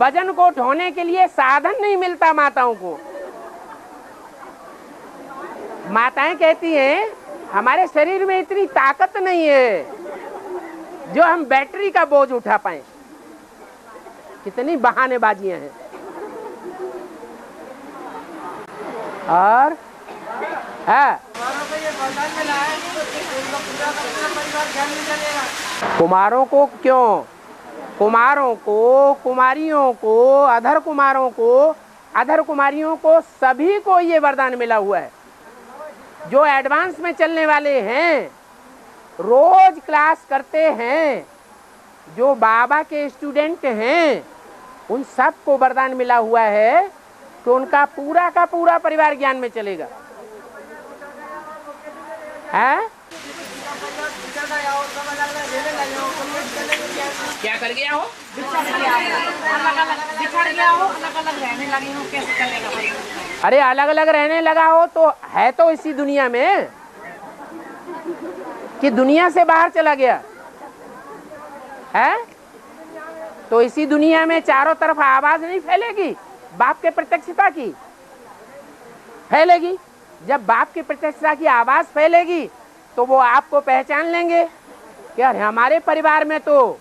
वजन को ढोने के लिए साधन नहीं मिलता माताओं को। माताएं कहती हैं हमारे शरीर में इतनी ताकत नहीं है जो हम बैटरी का बोझ उठा पाए। कितनी बहानेबाजियां हैं। और कुमारों को क्यों? कुमारों को, कुमारियों को, अधर कुमारों को, अधर कुमारियों को, सभी को ये वरदान मिला हुआ है। जो एडवांस में चलने वाले हैं, रोज क्लास करते हैं, जो बाबा के स्टूडेंट हैं, उन सबको वरदान मिला हुआ है कि उनका पूरा का पूरा परिवार ज्ञान में चलेगा। है? क्या कर गया हो? बिछड़ गया हो, अलग अलग रहने लगी हो, कैसे चलेगा भाई? अरे अलग अलग रहने लगा हो तो है तो इसी दुनिया में, कि दुनिया से बाहर चला गया है? तो इसी दुनिया में चारों तरफ आवाज नहीं फैलेगी बाप के प्रत्यक्षता की? फैलेगी। जब बाप की प्रत्यक्षता की आवाज फैलेगी तो वो आपको पहचान लेंगे कि हमारे परिवार में तो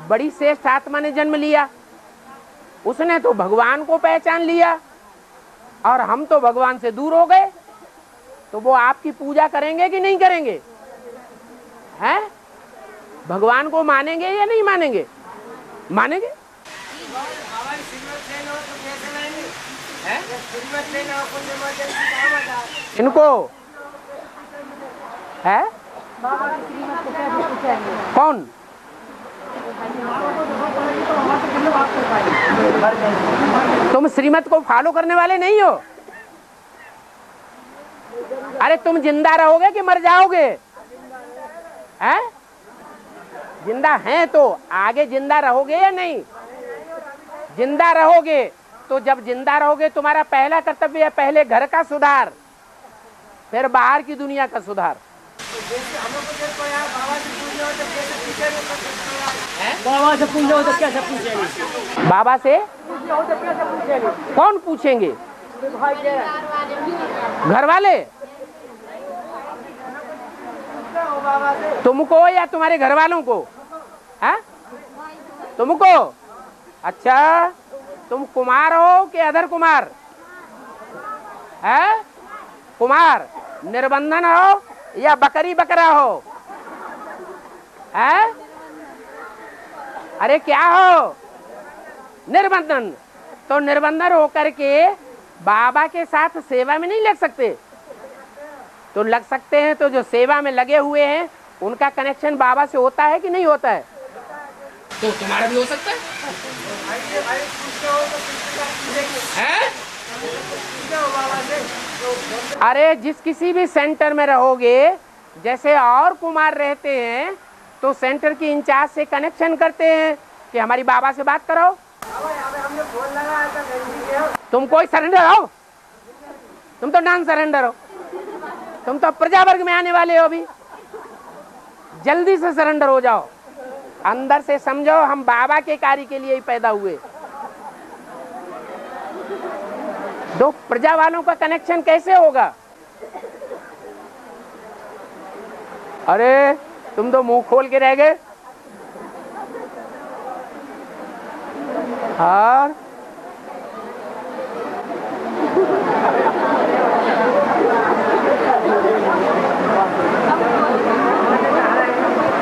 बड़ी श्रेष्ठ आत्मा ने जन्म लिया, उसने तो भगवान को पहचान लिया और हम तो भगवान से दूर हो गए। तो वो आपकी पूजा करेंगे कि नहीं करेंगे? हैं? भगवान को मानेंगे या नहीं मानेंगे? मानेंगे। इनको है कौन? तुम श्रीमत को फॉलो करने वाले नहीं हो। अरे तुम जिंदा रहोगे कि मर जाओगे? हैं? जिंदा हैं तो आगे जिंदा रहोगे या नहीं? जिंदा रहोगे तो जब जिंदा रहोगे तुम्हारा पहला कर्तव्य है पहले घर का सुधार, फिर बाहर की दुनिया का सुधार। बाबा से पूछो तो कैसे पूछेंगे? बाबा से कौन पूछेंगे? घर वाले? तुमको या तुम्हारे घर वालों को? है? तुमको? अच्छा, तुम कुमार हो कि अधर कुमार? है? कुमार निर्बंधन हो या बकरी बकरा हो? है? अरे क्या हो? निर्बंधन। तो निर्बंधन होकर के बाबा के साथ सेवा में नहीं लग सकते? तो लग सकते हैं। तो जो सेवा में लगे हुए हैं उनका कनेक्शन बाबा से होता है कि नहीं होता है? तो तुम्हारा भी हो सकता है। अरे जिस किसी भी सेंटर में रहोगे, जैसे और कुमार रहते हैं तो सेंटर की इंचार्ज से कनेक्शन करते हैं कि हमारी बाबा से बात करो। तुम कोई सरेंडर हो? तुम तो नॉन सरेंडर हो। तुम तो प्रजा वर्ग में आने वाले हो। अभी जल्दी से सरेंडर हो जाओ। अंदर से समझो हम बाबा के कार्य के लिए ही पैदा हुए। दो प्रजा वालों का कनेक्शन कैसे होगा? अरे तुम तो मुंह खोल के रह गए। और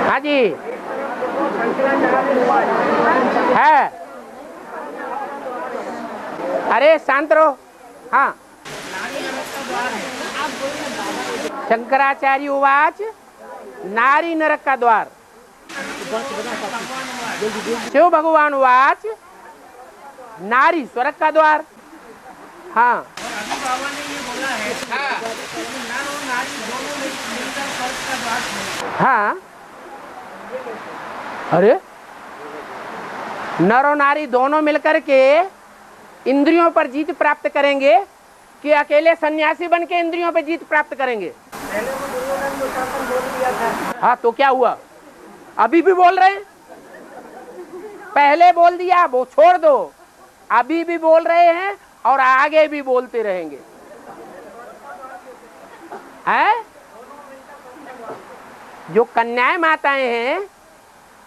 हाँ जी है। अरे शांत रहो। हाँ, शंकराचार्य उवाच नारी नरक का द्वार। शिव भगवान उवाच नारी स्वर्ग का द्वार। हाँ, बाबा ने ये बोला है नर और नारी दोनों मिलकर स्वर्ग का द्वार है। हाँ, अरे नर और नारी दोनों मिलकर के इंद्रियों पर जीत प्राप्त करेंगे कि अकेले सन्यासी बन के इंद्रियों पर जीत प्राप्त करेंगे? हाँ, तो क्या हुआ? अभी भी बोल रहे हैं। पहले बोल दिया वो छोड़ दो, अभी भी बोल रहे हैं और आगे भी बोलते रहेंगे। है जो कन्याएं माताएं हैं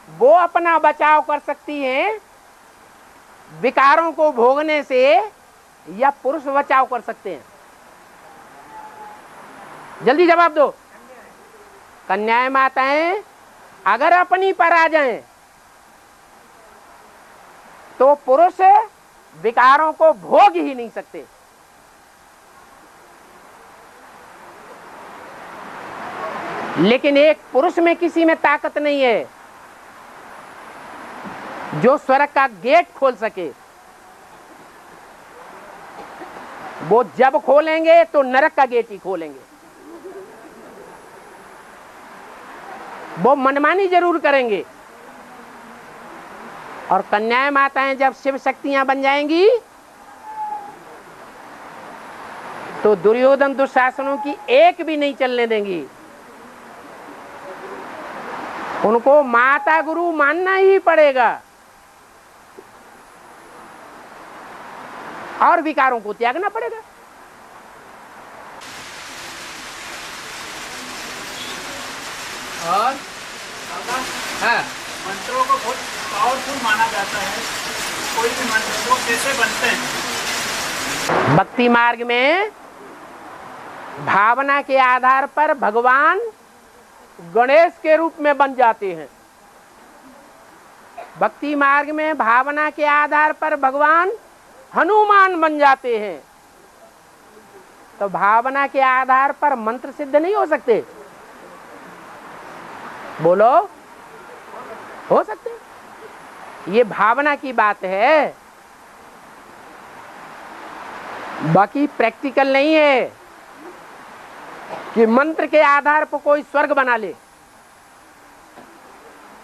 वो अपना बचाव कर सकती हैं विकारों को भोगने से, या पुरुष बचाव कर सकते हैं? जल्दी जवाब दो। कन्याएं माताएं अगर अपनी पर आ जाएं तो पुरुष विकारों को भोग ही नहीं सकते। लेकिन एक पुरुष में किसी में ताकत नहीं है जो स्वर्ग का गेट खोल सके। वो जब खोलेंगे तो नरक का गेट ही खोलेंगे। वो मनमानी जरूर करेंगे। और कन्याएं माताएं जब शिव शक्तियां बन जाएंगी तो दुर्योधन दुशासनों की एक भी नहीं चलने देंगी। उनको माता गुरु मानना ही पड़ेगा और विकारों को त्यागना पड़ेगा। और हाँ, मंत्रों को बहुत पावरफुल माना जाता है। कोई भी मंत्र वो कैसे बनते हैं? भक्ति मार्ग में भावना के आधार पर भगवान गणेश के रूप में बन जाते हैं। भक्ति मार्ग में भावना के आधार पर भगवान हनुमान बन जाते हैं। तो भावना के आधार पर मंत्र सिद्ध नहीं हो सकते? बोलो, हो सकते? ये भावना की बात है, बाकी प्रैक्टिकल नहीं है कि मंत्र के आधार पर कोई स्वर्ग बना ले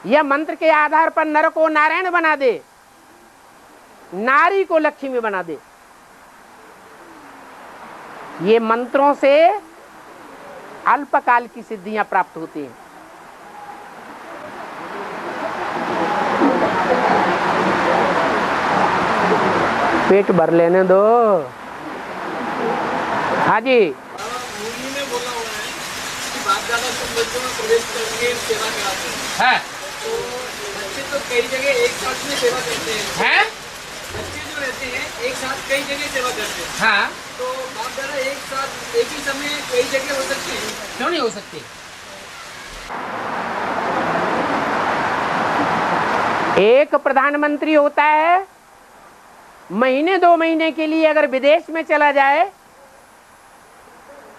या मंत्र के आधार पर नर को नारायण बना दे, नारी को लक्ष्मी बना दे। ये मंत्रों से अल्पकाल की सिद्धियां प्राप्त होती हैं। पेट भर लेने दो। हाँ जी, मूवी में बोला हुआ है कि बाप दादा सब बच्चों में प्रवेश करके सेवा कराते हैं। तो बच्चे तो कई जगह एक साथ में सेवा करते हैं। बच्चे जो रहते हैं एक साथ कई जगह सेवा करते हैं। हाँ, तो बाप दादा एक साथ एक ही समय कई जगह हो सकते हैं? क्यों नहीं हो सकते? एक प्रधानमंत्री होता है, महीने 2 महीने के लिए अगर विदेश में चला जाए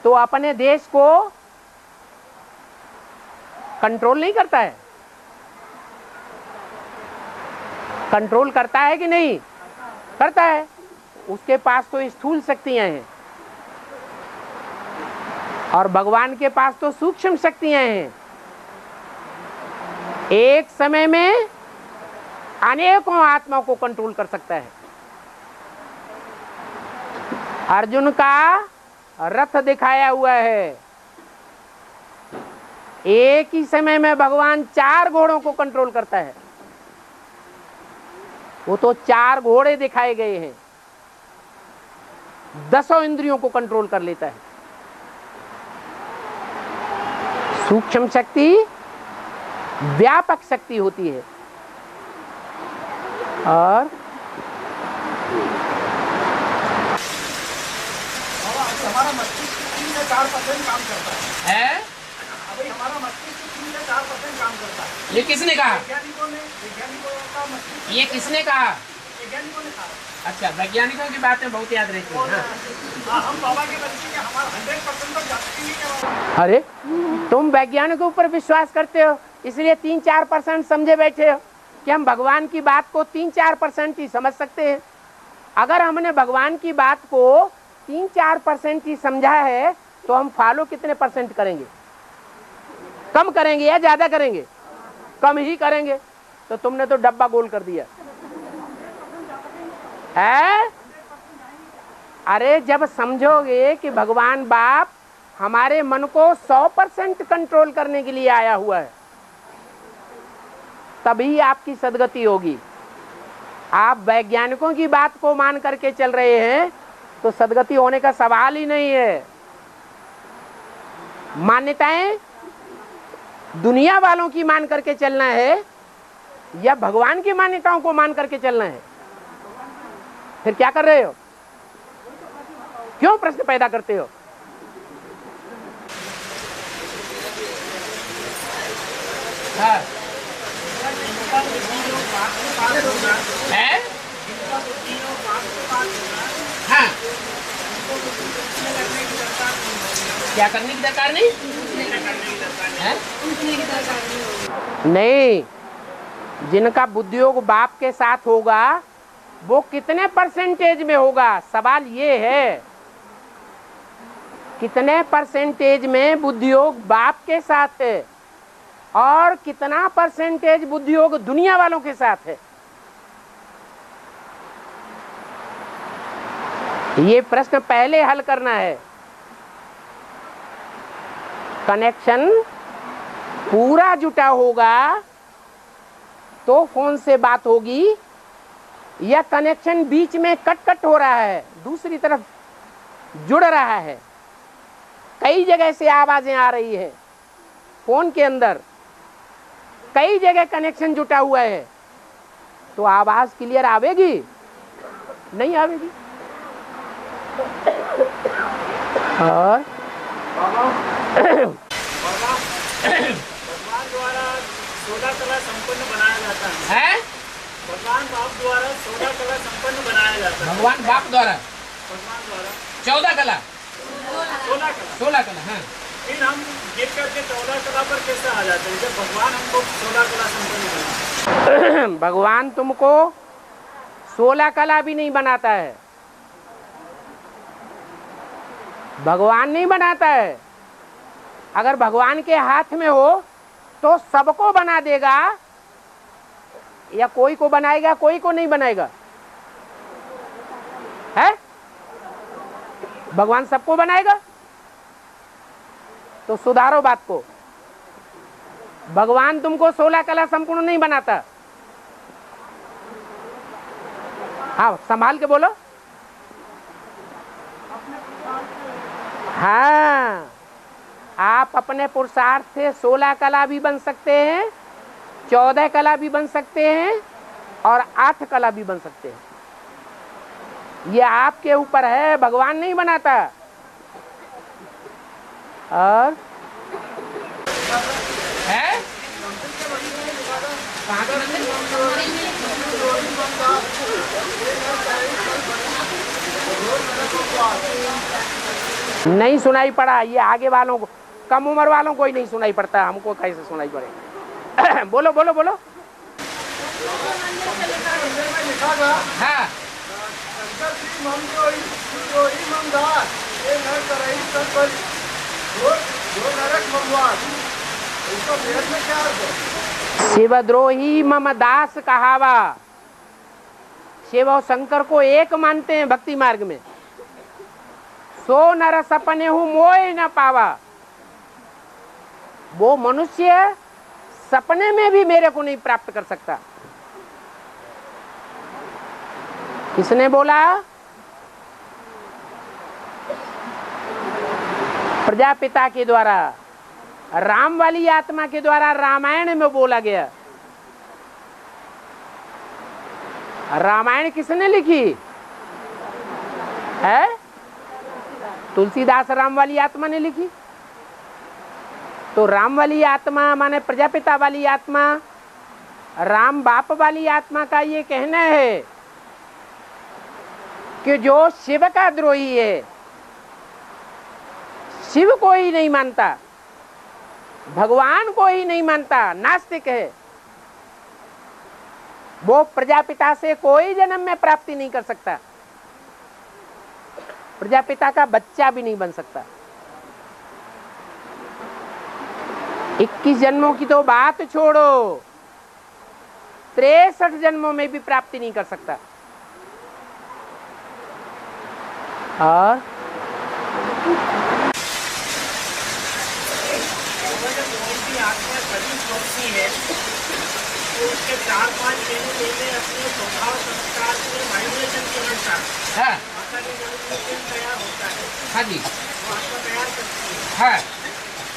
तो अपने देश को कंट्रोल नहीं करता है। कंट्रोल करता है कि नहीं करता है? उसके पास तो स्थूल शक्तियां हैं और भगवान के पास तो सूक्ष्म शक्तियां हैं। एक समय में अनेकों आत्माओं को कंट्रोल कर सकता है। अर्जुन का रथ दिखाया हुआ है, एक ही समय में भगवान 4 घोड़ों को कंट्रोल करता है। वो तो 4 घोड़े दिखाए गए हैं, 10 इंद्रियों को कंट्रोल कर लेता है। सूक्ष्म शक्ति व्यापक शक्ति होती है। और हमारा मस्तिष्क 3 से 4% काम करता है। अभी हमारा मस्तिष्क 3 से 4% काम करता है। ये किसने कहा? वैज्ञानिकों का मस्तिष्क। ये किसने कहा? वैज्ञानिकों ने कहा। अच्छा, वैज्ञानिकों की बातें बहुत याद रहती हैं। हाँ, हम बाबा के बच्चे के हमारा 100% तक जाते नहीं है। अरे तुम वैज्ञानिकों पर विश्वास करते हो, इसलिए 3-4% समझे बैठे हो कि हम भगवान की बात को 3-4% ही समझ सकते हैं। अगर हमने भगवान की बात को 3-4% ही समझा है तो हम फॉलो कितने % करेंगे? कम करेंगे या ज्यादा करेंगे? कम ही करेंगे। तो तुमने तो डब्बा गोल कर दिया है। अरे जब समझोगे कि भगवान बाप हमारे मन को 100% कंट्रोल करने के लिए आया हुआ है, तभी आपकी सदगति होगी। आप वैज्ञानिकों की बात को मान करके चल रहे हैं तो सदगति होने का सवाल ही नहीं है। मान्यताएं दुनिया वालों की मान करके चलना है या भगवान की मान्यताओं को मान करके चलना है? फिर क्या कर रहे हो? क्यों प्रश्न पैदा करते हो? हाँ। है? हाँ। क्या करने की दरकार नहीं? नहीं, जिनका बुद्धियोग बाप के साथ होगा वो कितने परसेंटेज में होगा? सवाल ये है कितने परसेंटेज में बुद्धियोग बाप के साथ है और कितना परसेंटेज बुद्धियोग दुनिया वालों के साथ है? ये प्रश्न पहले हल करना है। कनेक्शन पूरा जुटा होगा तो फोन से बात होगी, या कनेक्शन बीच में कट कट हो रहा है, दूसरी तरफ जुड़ रहा है, कई जगह से आवाजें आ रही है, फोन के अंदर कई जगह कनेक्शन जुटा हुआ है, तो आवाज क्लियर आवेगी? नहीं आवेगी। और भगवान द्वारा 16 कला संपन्न बनाया जाता है। भगवान बाप द्वारा 16 कला संपन्न बनाया जाता है। भगवान बाप द्वारा भगवान द्वारा 14 कला 16 कला। हाँ, फिर हम गिर करके 14 कला पर कैसे आ जाते हैं जब भगवान हमको 16 कला संपन्न बनाता है? भगवान तुमको 16 कला भी नहीं बनाता है। भगवान नहीं बनाता है। अगर भगवान के हाथ में हो तो सबको बना देगा, या कोई को बनाएगा कोई को नहीं बनाएगा? है? भगवान सबको बनाएगा? तो सुधारो बात को। भगवान तुमको 16 कला संपूर्ण नहीं बनाता। हाँ, संभाल के बोलो। हाँ, आप अपने पुरुषार्थ से 16 कला भी बन सकते हैं, 14 कला भी बन सकते हैं और 8 कला भी बन सकते हैं। ये आपके ऊपर है, भगवान नहीं बनाता। और है नहीं सुनाई पड़ा। ये आगे वालों को, कम उम्र वालों को ही नहीं सुनाई पड़ता, हमको कैसे सुनाई पड़े? बोलो बोलो बोलो। हाँ, शिवद्रोही मम दास कहावा। शिव और शंकर को एक मानते हैं भक्ति मार्ग में। सो नर सपने हूं मोय न पावा। वो मनुष्य सपने में भी मेरे को नहीं प्राप्त कर सकता। किसने बोला? प्रजापिता के द्वारा, राम वाली आत्मा के द्वारा रामायण में बोला गया। रामायण किसने लिखी है? तुलसीदास राम वाली आत्मा ने लिखी। तो राम वाली आत्मा माने प्रजापिता वाली आत्मा, राम बाप वाली आत्मा का ये कहना है कि जो शिव का द्रोही है, शिव को ही नहीं मानता, भगवान को ही नहीं मानता, नास्तिक है, वो प्रजापिता से कोई जन्म में प्राप्ति नहीं कर सकता, प्रजापिता का बच्चा भी नहीं बन सकता। 21 जन्मों की तो बात छोड़ो, 63 जन्मों में भी प्राप्ति नहीं कर सकता। और आत्मा कभी सोचती है तो उसके 4-5 महीने अपने स्वभाव संस्कार के वाइब्रेशन के अनुसार माता के गर्भ में तैयार होता है। हाँ जी, वो आत्मा तैयार करती है। हाँ,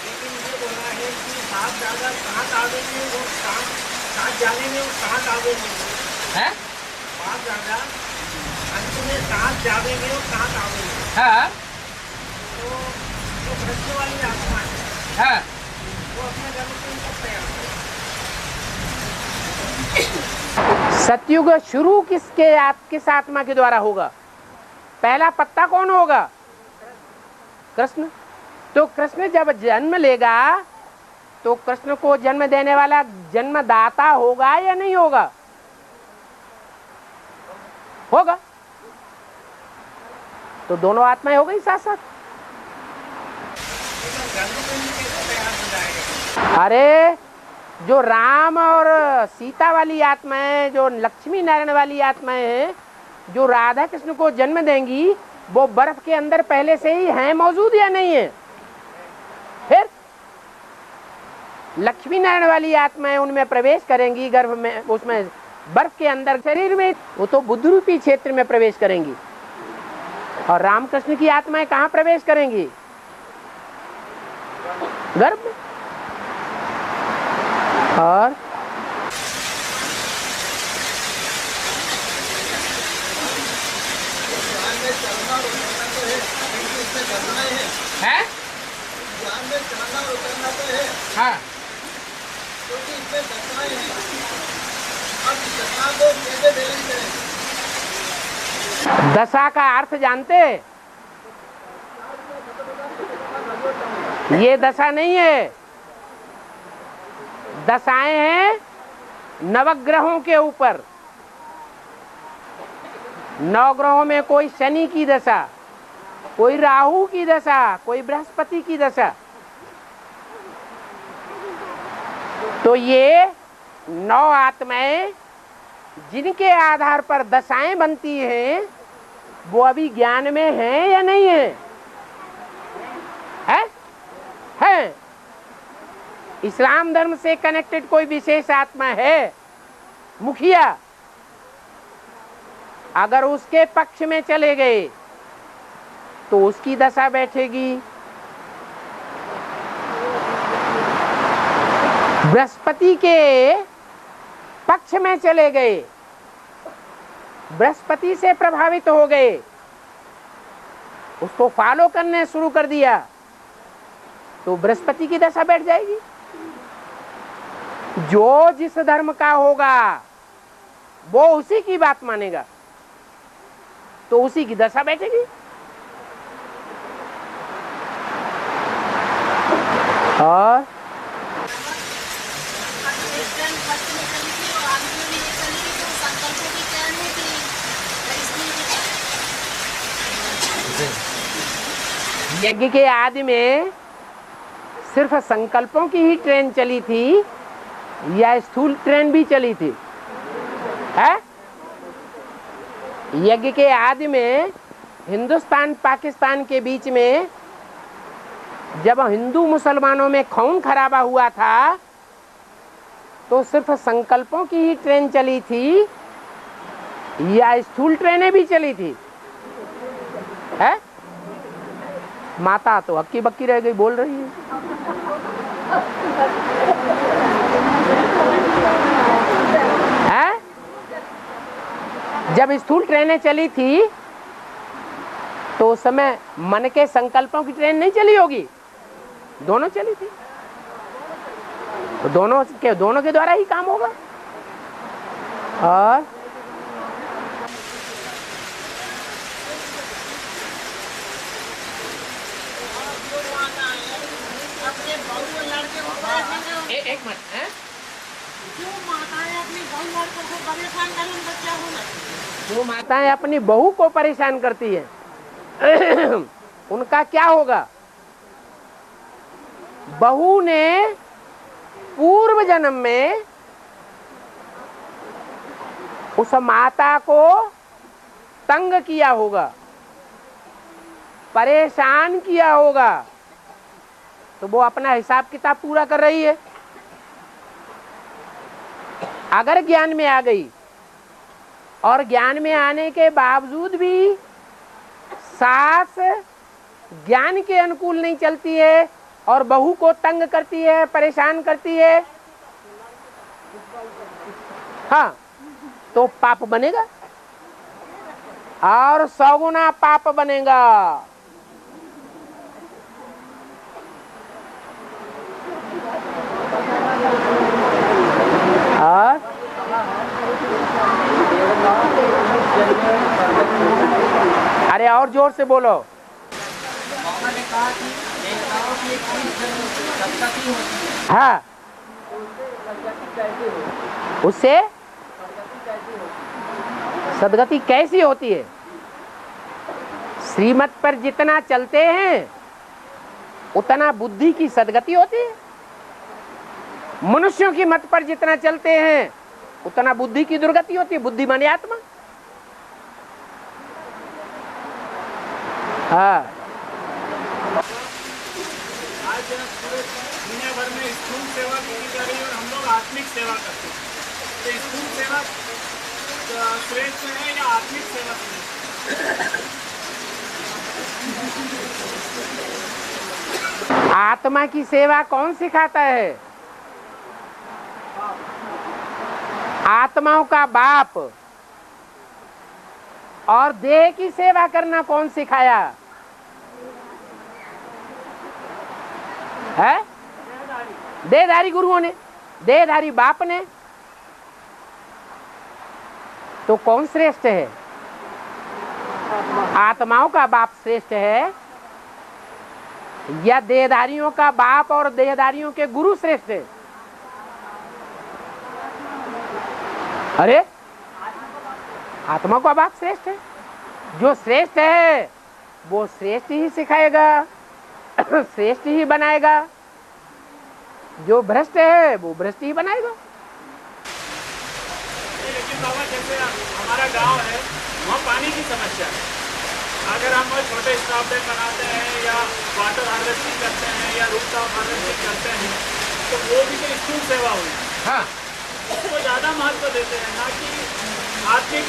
लेकिन ये बोला है कि बाप दादा कहाँ दावेंगे वो साथ जानेंगे, वो कहाँ दावेंगे है। बाप दादा अंत में साथ जावेंगे, वो कहाँ दावेंगे। हाँ, तो जो भ्रष्ट वाली आत्मा है हाँ, वो अपने गर्भ में कब तैयार करेगा। सतयुग शुरू किस आत्मा के द्वारा होगा? पहला पत्ता कौन होगा? कृष्ण। तो कृष्ण जब जन्म लेगा तो कृष्ण को जन्म देने वाला जन्मदाता होगा या नहीं होगा? होगा। तो दोनों आत्माएं हो गई साथ साथ। अरे जो राम और सीता वाली आत्माएं, जो लक्ष्मी नारायण वाली आत्माएं हैं, जो राधा कृष्ण को जन्म देंगी, वो बर्फ के अंदर पहले से ही हैं मौजूद या नहीं है? फिर लक्ष्मी नारायण वाली आत्माएं उनमें प्रवेश करेंगी गर्भ में, उसमें बर्फ के अंदर शरीर में, वो तो बुद्ध रूपी क्षेत्र में प्रवेश करेंगी। और रामकृष्ण की आत्माएं कहाँ प्रवेश करेंगी? गर्भ में। और है हाँ, दशा का अर्थ जानते? ये दशा नहीं है, दशाएं हैं नवग्रहों के ऊपर। नवग्रहों में कोई शनि की दशा, कोई राहु की दशा, कोई बृहस्पति की दशा। तो ये 9 आत्माएं जिनके आधार पर दशाएं बनती हैं, वो अभी ज्ञान में हैं या नहीं है? है। इस्लाम धर्म से कनेक्टेड कोई विशेष आत्मा है, मुखिया, अगर उसके पक्ष में चले गए तो उसकी दशा बैठेगी। बृहस्पति के पक्ष में चले गए, बृहस्पति से प्रभावित हो गए, उसको फॉलो करने शुरू कर दिया, तो बृहस्पति की दशा बैठ जाएगी। जो जिस धर्म का होगा वो उसी की बात मानेगा, तो उसी की दशा बैठेगी। और यज्ञ के आदि में सिर्फ संकल्पों की ही ट्रेन चली थी या स्थूल ट्रेन भी चली थी? है? यज्ञ के आदि में हिंदुस्तान पाकिस्तान के बीच में जब हिंदू मुसलमानों में खून खराबा हुआ था, तो सिर्फ संकल्पों की ही ट्रेन चली थी या स्थूल ट्रेनें भी चली थी? है? माता तो हक्की बक्की रह गई, बोल रही है। है? जब स्थूल ट्रेनें चली थी तो उस समय मन के संकल्पों की ट्रेन नहीं चली होगी, दोनों चली थी। तो दोनों के द्वारा ही काम होगा। और एक मिनट, जो माताएं अपनी बहू को परेशान करती हैं, उनका क्या होगा? बहू ने पूर्व जन्म में उस माता को तंग किया होगा, परेशान किया होगा, तो वो अपना हिसाब किताब पूरा कर रही है। अगर ज्ञान में आ गई और ज्ञान में आने के बावजूद भी सास ज्ञान के अनुकूल नहीं चलती है और बहू को तंग करती है, परेशान करती है, हाँ, तो पाप बनेगा और 100 गुना पाप बनेगा। और अरे और जोर से बोलो। ने कहा कि देवताओं की एक सदगति होती है। हाँ, उससे सदगति कैसी होती है? श्रीमत पर जितना चलते हैं उतना बुद्धि की सदगति होती है। मनुष्यों की मत पर जितना चलते हैं उतना बुद्धि की दुर्गति होती है। बुद्धि माने आत्मा। हाँ, आज दुनिया भर में स्थूल सेवा की जा रही है और हम लोग आत्मिक सेवा करते हैं। तो स्थूल सेवा श्रेष्ठ है या आत्मिक सेवा श्रेष्ठ? आत्मा की सेवा कौन सिखाता है? आत्माओं का बाप। और देह की सेवा करना कौन सिखाया है? देहधारी गुरुओं ने, देहधारी बाप ने। तो कौन श्रेष्ठ है? आत्माओं का बाप श्रेष्ठ है या देहधारियों का बाप और देहधारियों के गुरु श्रेष्ठ है? अरे आत्मा का बाप श्रेष्ठ है। जो श्रेष्ठ है वो श्रेष्ठ ही सिखाएगा, श्रेष्ठ ही बनाएगा। जो भ्रष्ट है वो भ्रष्ट ही बनाएगा। लेकिन बाबा जैसे हमारा गांव है वहाँ पानी की समस्या है। अगर हम छोटे स्टॉप डैम बनाते हैं या वाटर हार्वेस्टिंग करते हैं या रूफ टॉप हार्वेस्टिंग करते हैं तो वो भी तो स्थूल सेवा हुई। हाँ, उसको ज़्यादा महत्व देते हैं ना कि आत्मिक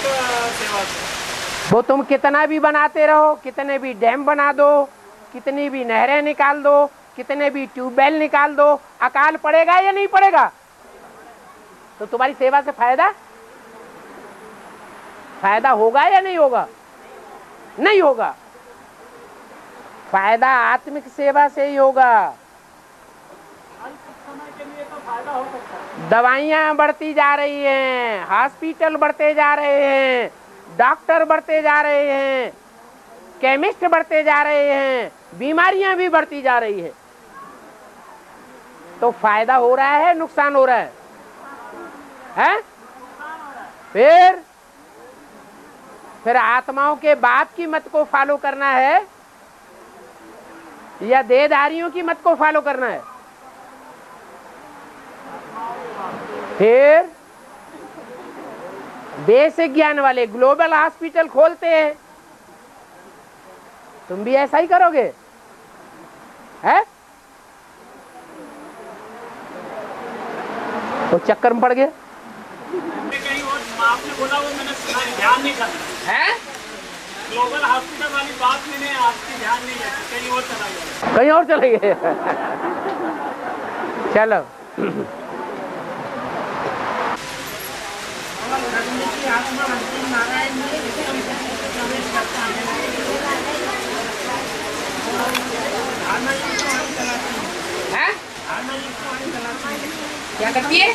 सेवा को। वो तुम कितना भी बनाते रहो, कितने भी डैम बना दो, कितनी भी नहरें निकाल दो, कितने भी ट्यूबवेल निकाल दो, अकाल पड़ेगा या नहीं पड़ेगा? तो तुम्हारी सेवा से फायदा होगा या नहीं होगा? नहीं होगा। फायदा आत्मिक सेवा से ही होगा। दवाइयाँ बढ़ती जा रही हैं, हॉस्पिटल बढ़ते जा रहे हैं, डॉक्टर बढ़ते जा रहे हैं, केमिस्ट बढ़ते जा रहे हैं, बीमारियां भी बढ़ती जा रही है। तो फायदा हो रहा है, नुकसान हो रहा है? हैं? फिर आत्माओं के बाप की मत को फॉलो करना है या देहधारियों की मत को फॉलो करना है? फिर बेसिक ज्ञान वाले ग्लोबल हॉस्पिटल खोलते हैं, तुम भी ऐसा ही करोगे? है? तो चक्कर में पड़ गए। कहीं और आपने बोला वो मैंने सुना, ध्यान नहीं करना है। ग्लोबल हॉस्पिटल वाली बात मैंने आपकी ध्यान नहीं किया, कहीं और चला गया। कहीं और चले गए। चलो आत्मा अंतिम नारायण में प्रवेश करता है। क्या करती है?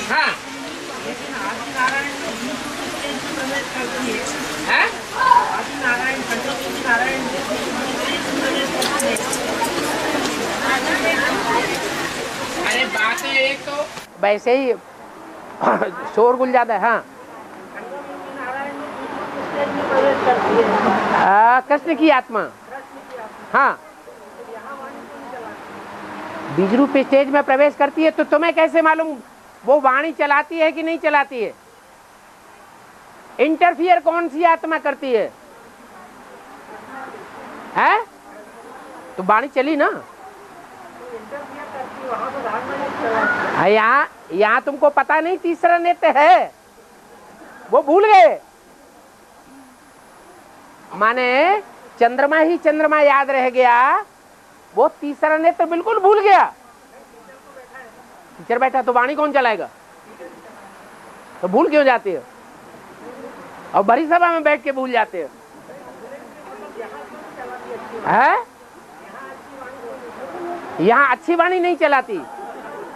हाँ, लेकिन आदि नारायण में प्रवेश करती है। हाँ? आदि नारायण पंचमुखी नारायण अरे बात है एक तो वैसे ही शोरगुल ज्यादा है। हाँ, कृष्ण की आत्मा। हाँ, बीज रूप स्टेज में प्रवेश करती है तो तुम्हें कैसे मालूम वो वाणी चलाती है कि नहीं चलाती है? इंटरफियर कौन सी आत्मा करती है? हैं? तो वाणी चली ना। यहाँ यहाँ तुमको पता नहीं तीसरा नेत्र है, वो भूल गए। माने चंद्रमा ही चंद्रमा याद रह गया, वो तीसरा नेत्र बिल्कुल भूल गया। टीचर बैठा तो वाणी कौन चलाएगा? तो भूल क्यों जाते हो? और बड़ी सभा में बैठ के भूल जाते हो है? यहाँ अच्छी वाणी नहीं चलाती।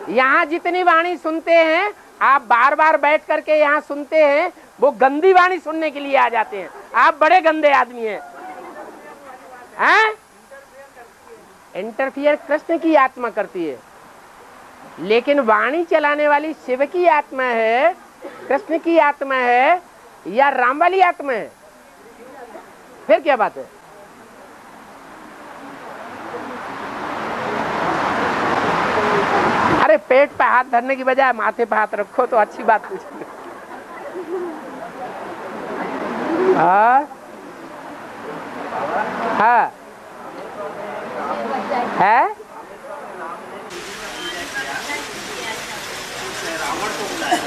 यहाँ जितनी वाणी सुनते हैं, आप बार बार बैठ करके यहाँ सुनते हैं, वो गंदी वाणी सुनने के लिए आ जाते हैं। आप बड़े गंदे आदमी हैं। इंटरफियर कृष्ण की आत्मा करती है, लेकिन वाणी चलाने वाली शिव की आत्मा है, कृष्ण की आत्मा है या राम वाली आत्मा है? फिर क्या बात है? अरे पेट पे हाथ धरने की बजाय माथे पे हाथ रखो तो अच्छी बात पूछो। हाँ हाँ है। रावण को बुलाया,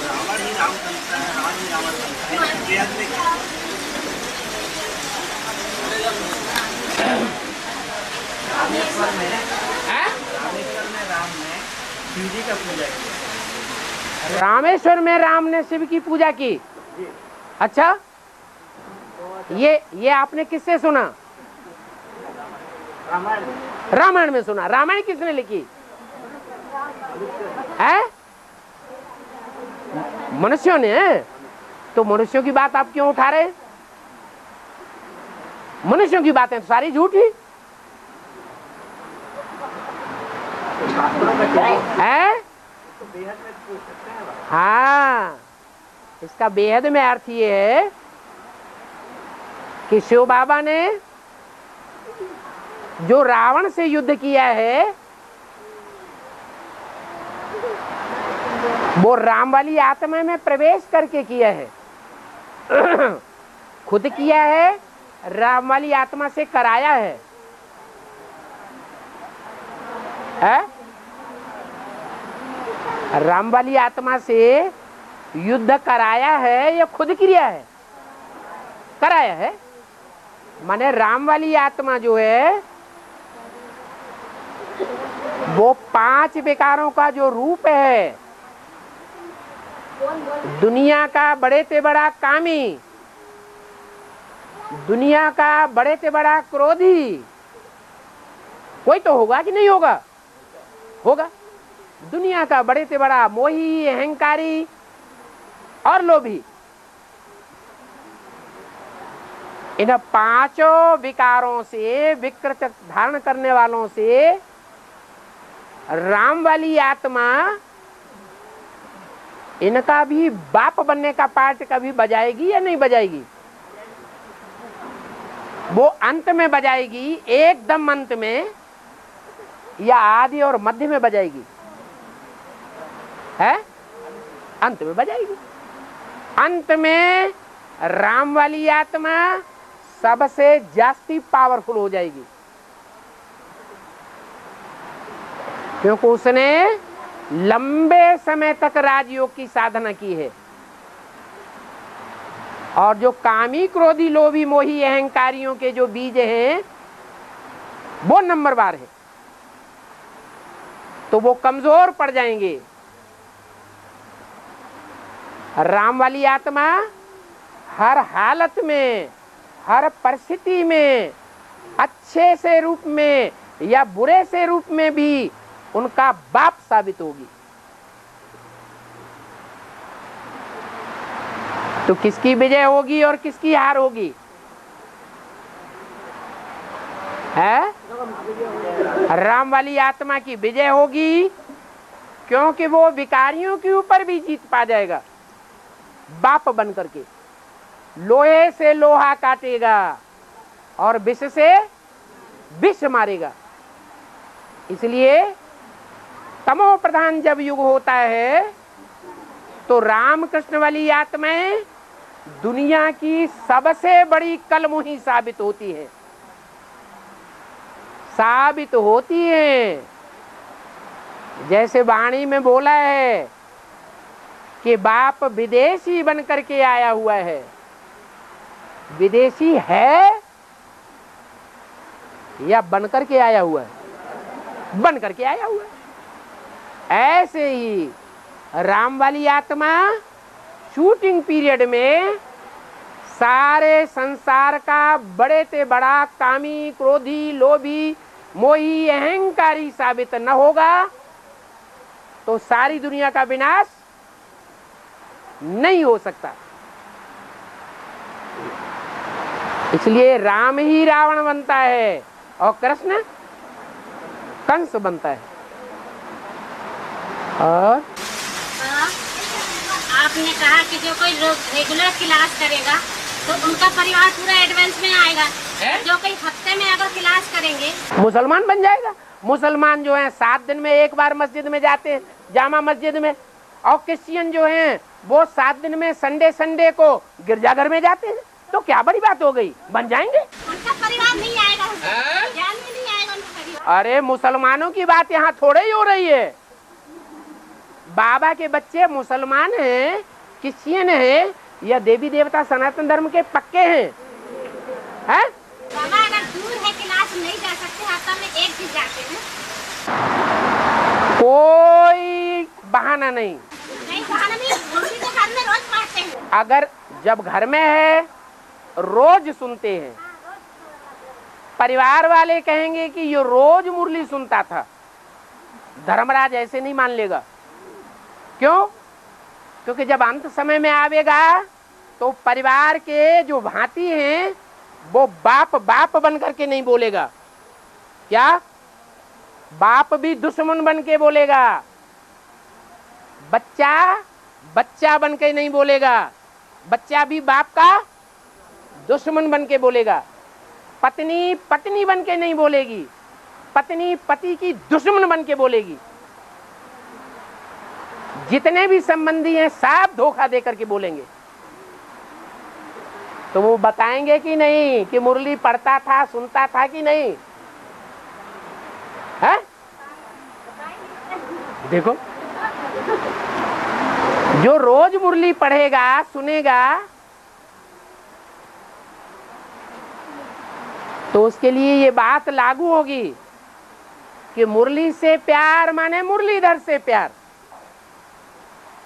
रावण ही राम बनता है, राम ही रावण बनता है। बेहद में रामेश्वर में राम ने शिव जी का पूजा किया। रामेश्वर में राम ने शिव की पूजा की। अच्छा, ये आपने किससे सुना? रामायण में सुना। रामायण किसने लिखी है? मनुष्यों ने। तो मनुष्यों की बात आप क्यों उठा रहे? मनुष्यों की बातें तो सारी झूठी है। हाँ, इसका बेहद में अर्थ ये है कि शिव बाबा ने जो रावण से युद्ध किया है, वो राम वाली आत्मा में प्रवेश करके किया है। खुद किया है, राम वाली आत्मा से कराया है। राम वाली आत्मा से युद्ध कराया है या खुद किया है? कराया है। माने राम वाली आत्मा जो है, वो 5 विकारों का जो रूप है, दुनिया का बड़े से बड़ा कामी, दुनिया का बड़े से बड़ा क्रोधी, कोई तो होगा कि नहीं होगा? होगा। दुनिया का बड़े से बड़ा मोही, अहंकारी और लोभी। इन 5 विकारों से विकृत धारण करने वालों से राम वाली आत्मा इनका भी बाप बनने का पार्ट कभी बजाएगी या नहीं बजाएगी? वो अंत में बजाएगी, एकदम अंत में, या आदि और मध्य में बजाएगी? है? अंत में बजाएगी। अंत में राम वाली आत्मा सबसे जास्ती पावरफुल हो जाएगी, क्योंकि उसने लंबे समय तक राजयोग की साधना की है। और जो कामी, क्रोधी, लोभी, मोही, अहंकारियों के जो बीज हैं, वो नंबरवार है, तो वो कमजोर पड़ जाएंगे। राम वाली आत्मा हर हालत में, हर परिस्थिति में, अच्छे से रूप में या बुरे से रूप में भी उनका बाप साबित होगी। तो किसकी विजय होगी और किसकी हार होगी? है? राम वाली आत्मा की विजय होगी, क्योंकि वो विकारियों के ऊपर भी जीत पा जाएगा। बाप बन करके लोहे से लोहा काटेगा और विष से विष मारेगा। इसलिए तमो प्रधान जब युग होता है, तो रामकृष्ण वाली आत्माएं दुनिया की सबसे बड़ी कलमुही साबित होती है। साबित होती हैं। जैसे वाणी में बोला है कि बाप विदेशी बन करके आया हुआ है। विदेशी है या बन करके आया हुआ है? बन करके आया हुआ है। ऐसे ही राम वाली आत्मा शूटिंग पीरियड में सारे संसार का बड़े से बड़ा कामी, क्रोधी, लोभी, मोही, अहंकारी साबित न होगा तो सारी दुनिया का विनाश नहीं हो सकता। इसलिए राम ही रावण बनता है और कृष्ण कंस बनता है। और आपने कहा कि जो कोई रेगुलर क्लास करेगा तो उनका परिवार पूरा एडवांस में आएगा। जो कोई हफ्ते में अगर क्लास करेंगे मुसलमान बन जाएगा। मुसलमान जो हैं 7 दिन में एक बार मस्जिद में जाते हैं, जामा मस्जिद में, और क्रिश्चियन जो हैं वो 7 दिन में संडे को गिरजाघर में जाते हैं। तो क्या बड़ी बात हो गई, बन जाएंगे। उनका परिवार नहीं आएगा, ध्यान में नहीं आएगा उनका परिवार। अरे मुसलमानों की बात यहाँ थोड़े ही हो रही है। बाबा के बच्चे मुसलमान हैं, क्रिश्चियन हैं या देवी देवता सनातन धर्म के पक्के हैं? बाबा अगर दूर है क्लास नहीं जा सकते, हफ्ता में एक दिन जाते हैं, कोई बहाना नहीं। बहाना नहीं, उसी के घर में रोज पढ़ते हैं। अगर जब घर में है रोज सुनते हैं, परिवार वाले कहेंगे कि ये रोज मुरली सुनता था, धर्मराज ऐसे नहीं मान लेगा। क्यों? क्योंकि जब अंत समय में आवेगा तो परिवार के जो भांति हैं वो बाप बन करके नहीं बोलेगा। क्या? बाप भी दुश्मन बन के बोलेगा, बच्चा बन के नहीं बोलेगा, बच्चा भी बाप का दुश्मन बन के बोलेगा। पत्नी बन के नहीं बोलेगी, पत्नी पति की दुश्मन बन के बोलेगी। जितने भी संबंधी हैं सब धोखा दे करके बोलेंगे। तो वो बताएंगे कि नहीं कि मुरली पढ़ता था, सुनता था कि नहीं? है? देखो, जो रोज मुरली पढ़ेगा, सुनेगा, तो उसके लिए ये बात लागू होगी कि मुरली से प्यार माने मुरलीधर से प्यार।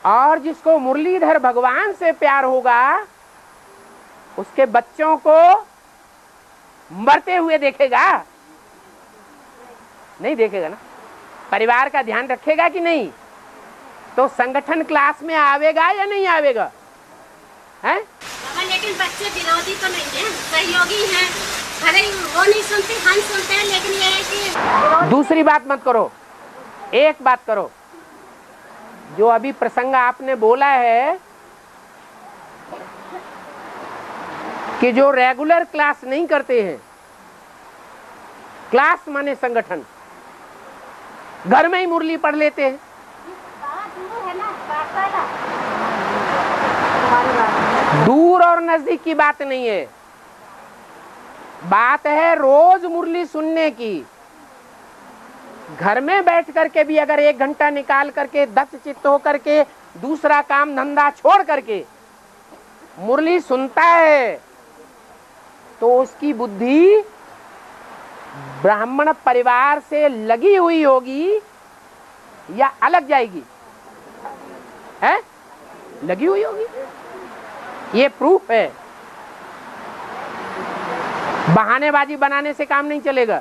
और जिसको मुरलीधर भगवान से प्यार होगा उसके बच्चों को मरते हुए देखेगा? नहीं देखेगा ना। परिवार का ध्यान रखेगा कि नहीं? तो संगठन क्लास में आवेगा या नहीं आवेगा? हैं? लेकिन बच्चे विरोधी तो नहीं है, सहयोगी हैं। अरे वो नहीं सुनते, हम सुनते हैं, लेकिन ये है कि दूसरी बात मत करो, एक बात करो। जो अभी प्रसंग आपने बोला है कि जो रेगुलर क्लास नहीं करते हैं, क्लास माने संगठन, घर में ही मुरली पढ़ लेते हैं। दूर और नजदीक की बात नहीं है, बात है रोज मुरली सुनने की। घर में बैठ करके भी अगर 1 घंटा निकाल करके 10 चित्त हो करके दूसरा काम धंधा छोड़ करके मुरली सुनता है तो उसकी बुद्धि ब्राह्मण परिवार से लगी हुई होगी या अलग जाएगी? है? लगी हुई होगी। ये प्रूफ है। बहानेबाजी बनाने से काम नहीं चलेगा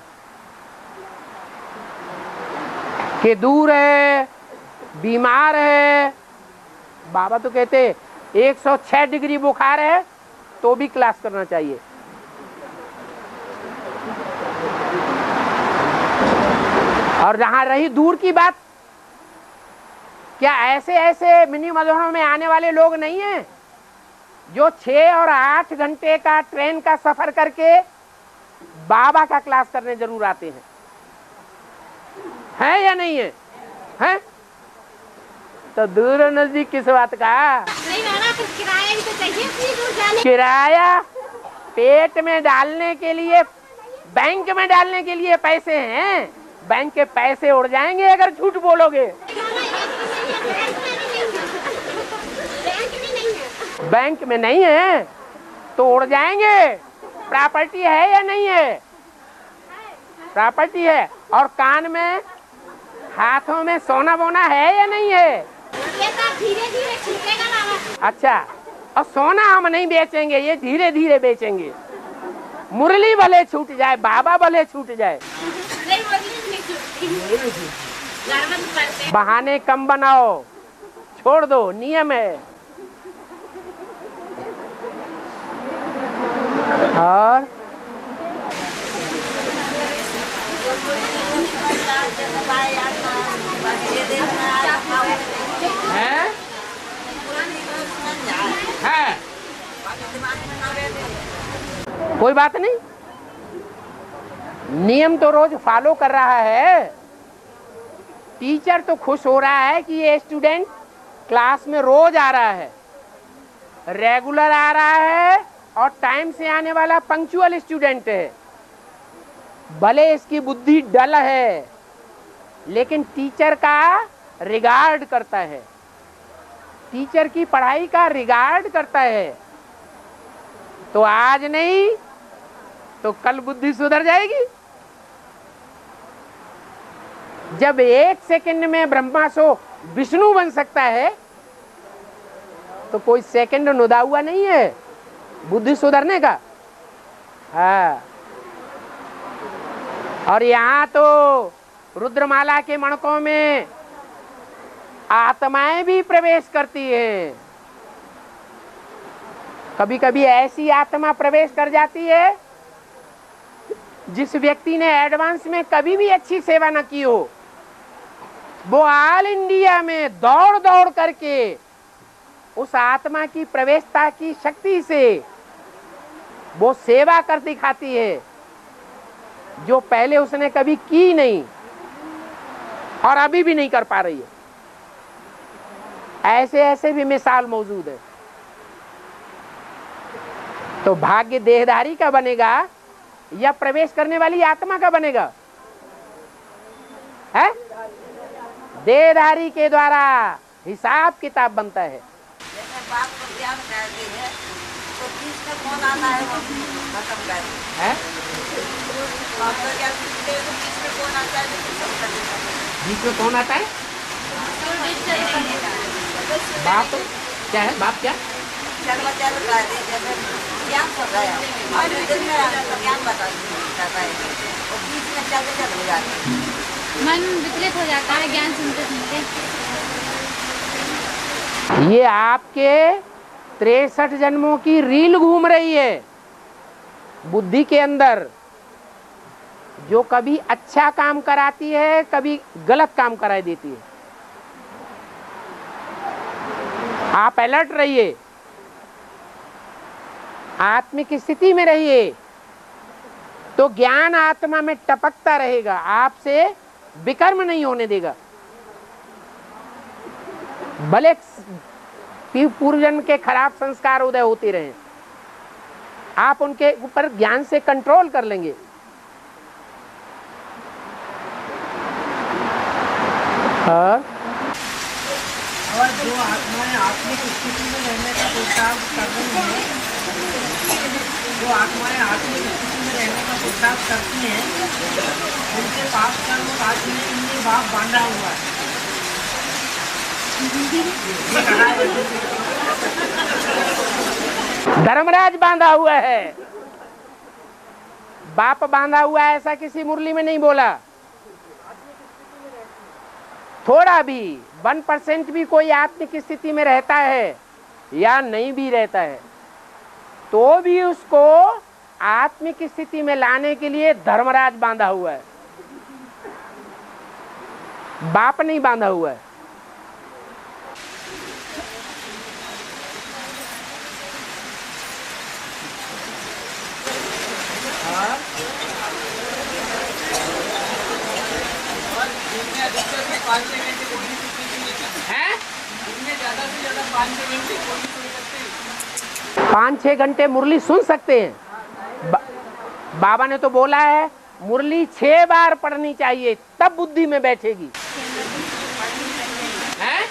कि दूर है, बीमार है। बाबा तो कहते 106 डिग्री बुखार है तो भी क्लास करना चाहिए। और जहां रही दूर की बात, क्या ऐसे मिनी मधुबन में आने वाले लोग नहीं हैं जो 6 और 8 घंटे का ट्रेन का सफर करके बाबा का क्लास करने जरूर आते हैं? है या नहीं है? हैं? तो दूर और नजदीक किस बात का? नहीं बाबा, कुछ किराया भी तो चाहिए, इतनी दूर जाने। किराया पेट में डालने के लिए बैंक में डालने के लिए पैसे हैं, बैंक के पैसे उड़ जाएंगे अगर झूठ बोलोगे। बैंक में नहीं है तो उड़ जाएंगे। प्रॉपर्टी है या नहीं है? प्रॉपर्टी है। और कान में, हाथों में सोना बोना है या नहीं है? धीरे धीरे छूटेगा बाबा। अच्छा, और सोना हम नहीं बेचेंगे, ये धीरे धीरे बेचेंगे। मुरली भले छूट जाए, बाबा भले छूट जाए। बहाने कम बनाओ, छोड़ दो, नियम है। और है? कोई बात नहीं, नियम तो रोज फॉलो कर रहा है। टीचर तो खुश हो रहा है कि ये स्टूडेंट क्लास में रोज आ रहा है, रेगुलर आ रहा है और टाइम से आने वाला पंक्चुअल स्टूडेंट है। भले इसकी बुद्धि डल है लेकिन टीचर का रिगार्ड करता है, टीचर की पढ़ाई का रिगार्ड करता है। तो आज नहीं तो कल बुद्धि सुधर जाएगी। जब 1 सेकंड में ब्रह्मा सो विष्णु बन सकता है तो कोई सेकंड नुदा हुआ नहीं है बुद्धि सुधरने का। हाँ, और यहाँ तो रुद्रमाला के मणकों में आत्माएं भी प्रवेश करती हैं। कभी कभी ऐसी आत्मा प्रवेश कर जाती है जिस व्यक्ति ने एडवांस में कभी भी अच्छी सेवा न की हो, वो ऑल इंडिया में दौड़ दौड़ करके उस आत्मा की प्रवेशता की शक्ति से वो सेवा कर दिखाती है जो पहले उसने कभी की नहीं और अभी भी नहीं कर पा रही है। ऐसे ऐसे भी मिसाल मौजूद है। तो भाग्य देहधारी का बनेगा या प्रवेश करने वाली आत्मा का बनेगा? है? देहधारी के द्वारा हिसाब किताब बनता है। बाप को ज्ञान करती है तो बीच में कौन आता है वो खत्म कर है। बाप को ज्ञान करते हैं तो बीच में कौन आता है तो खत्म कर देता है। बीच में कौन आता है? बाप क्या है? बाप क्या? चल बच्चा लोग आ रहे जैसे ज्ञान कर रहा है और दिन में ज्ञान बताता है और बीच में चल हो जाता है, मन विचलित हो जाता है ज्ञान सुनते सुनते। ये आपके 63 जन्मों की रील घूम रही है बुद्धि के अंदर, जो कभी अच्छा काम कराती है कभी गलत काम करा देती है। आप अलर्ट रहिए, आत्मिक स्थिति में रहिए तो ज्ञान आत्मा में टपकता रहेगा, आपसे विकर्म नहीं होने देगा। भले पूर्व जन्म के खराब संस्कार उदय होते रहे, आप उनके ऊपर ज्ञान से कंट्रोल कर लेंगे। और जो आत्माएं आत्मिक स्थिति में रहने का पुरुषार्थ कर रही हैं, जो आत्माएं आत्मिक स्थिति में रहने का पुरुषार्थ करती हैं, उनके पाप कर्म काटने के लिए बाप बांधा हुआ है। धर्मराज बांधा हुआ है, बाप बांधा हुआ है, ऐसा किसी मुरली में नहीं बोला। थोड़ा भी 1% भी कोई आत्मिक स्थिति में रहता है या नहीं भी रहता है तो भी उसको आत्मिक स्थिति में लाने के लिए धर्मराज बांधा हुआ है, बाप नहीं बांधा हुआ है। है? 5-6 घंटे मुरली सुन सकते हैं। बाबा ने तो बोला है मुरली 6 बार पढ़नी चाहिए तब बुद्धि में बैठेगी। हैं?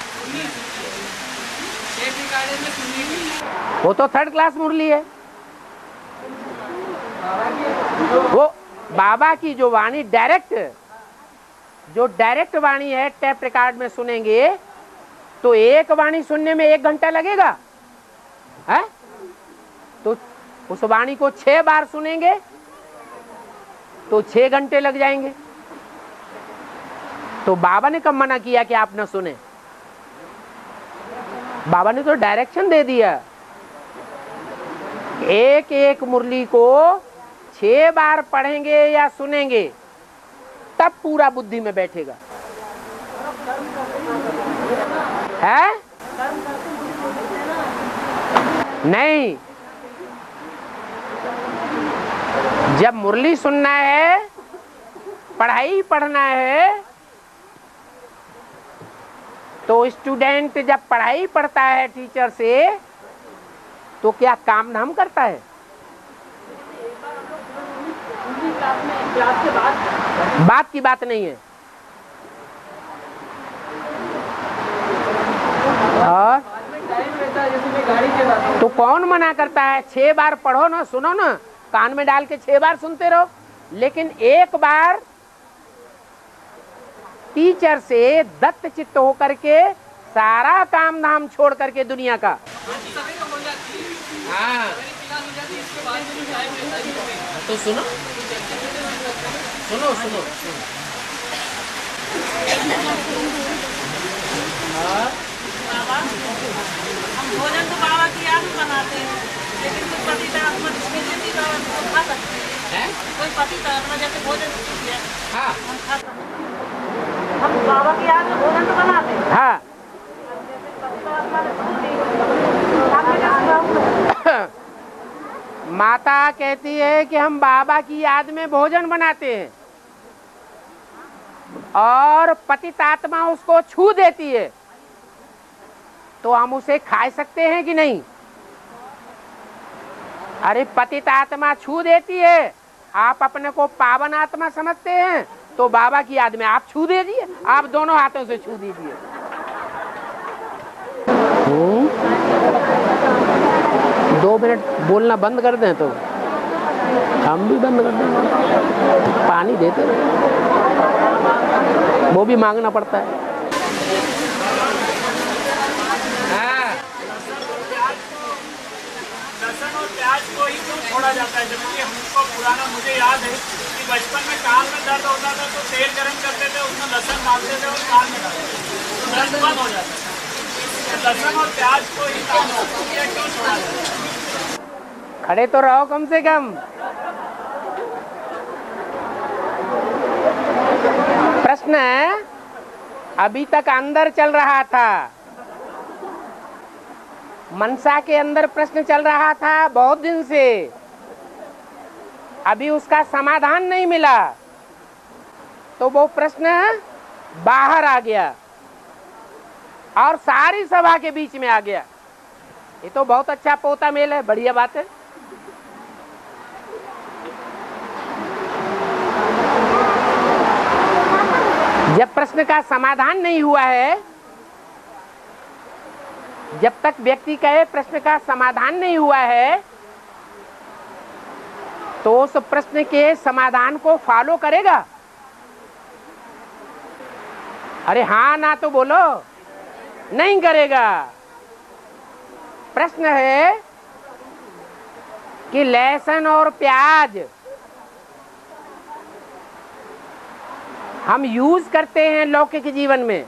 वो तो 3rd क्लास मुरली है। वो बाबा की जो वाणी डायरेक्ट वाणी है, टेप रिकॉर्ड में सुनेंगे तो एक वाणी सुनने में 1 घंटा लगेगा है? तो उस वाणी को 6 बार सुनेंगे तो 6 घंटे लग जाएंगे। तो बाबा ने कब मना किया कि आप न सुने? बाबा ने तो डायरेक्शन दे दिया, एक एक मुरली को 6 बार पढ़ेंगे या सुनेंगे तब पूरा बुद्धि में बैठेगा। है? नहीं, जब मुरली सुनना है, पढ़ाई पढ़ना है, तो स्टूडेंट जब पढ़ाई पढ़ता है टीचर से तो क्या काम धाम करता है? बात की बात नहीं है। और तो कौन मना करता है? 6 बार पढ़ो ना, सुनो ना, कान में डाल के 6 बार सुनते रहो, लेकिन एक बार टीचर से दत्त चित्त होकर के सारा काम धाम छोड़ करके दुनिया का। हाँ तो सुनो सुनो सुनो, सुनो। हम भोजन तो बाबा की याद में बनाते हैं, लेकिन कोई पति आत्मा जिसमें जिंदगी बाबा को खा सकते हैं। कोई पति आत्मा जैसे भोजन किया, हाँ हम खा सकते हैं। हम बाबा की याद में भोजन तो बनाते हैं। हाँ माता कहती है कि हम बाबा की याद में भोजन बनाते हैं और पतित आत्मा उसको छू देती है, तो हम उसे खा सकते हैं कि नहीं? अरे पतित आत्मा छू देती है, आप अपने को पावन आत्मा समझते हैं, तो बाबा की याद में आप छू दीजिए, आप दोनों हाथों से छू दीजिए। 2 मिनट बोलना बंद कर दें तो हम भी बंद कर दें, पानी देते रहे, वो भी मांगना पड़ता है। लहसुन और प्याज को ही क्यों छोड़ा जाता है? जबकि हमको पुराना, मुझे याद है कि बचपन में कान में दर्द होता था तो तेल गर्म करते थे, उसमें लहसुन डालते थे और कान में डालते थे तो दर्द बंद हो जाता था। लहसुन और प्याज को ही काम क्यों छोड़ा जाता है? खड़े तो रहो कम से कम। प्रश्न अभी तक अंदर चल रहा था, मनसा के अंदर प्रश्न चल रहा था बहुत दिन से, अभी उसका समाधान नहीं मिला, तो वो प्रश्न बाहर आ गया और सारी सभा के बीच में आ गया। ये तो बहुत अच्छा पोता मेल है, बढ़िया बात है। जब प्रश्न का समाधान नहीं हुआ है, जब तक व्यक्ति कहे प्रश्न का समाधान नहीं हुआ है, तो उस प्रश्न के समाधान को फॉलो करेगा? अरे हाँ ना तो बोलो, नहीं करेगा। प्रश्न है कि लहसुन और प्याज हम यूज करते हैं लौकिक जीवन में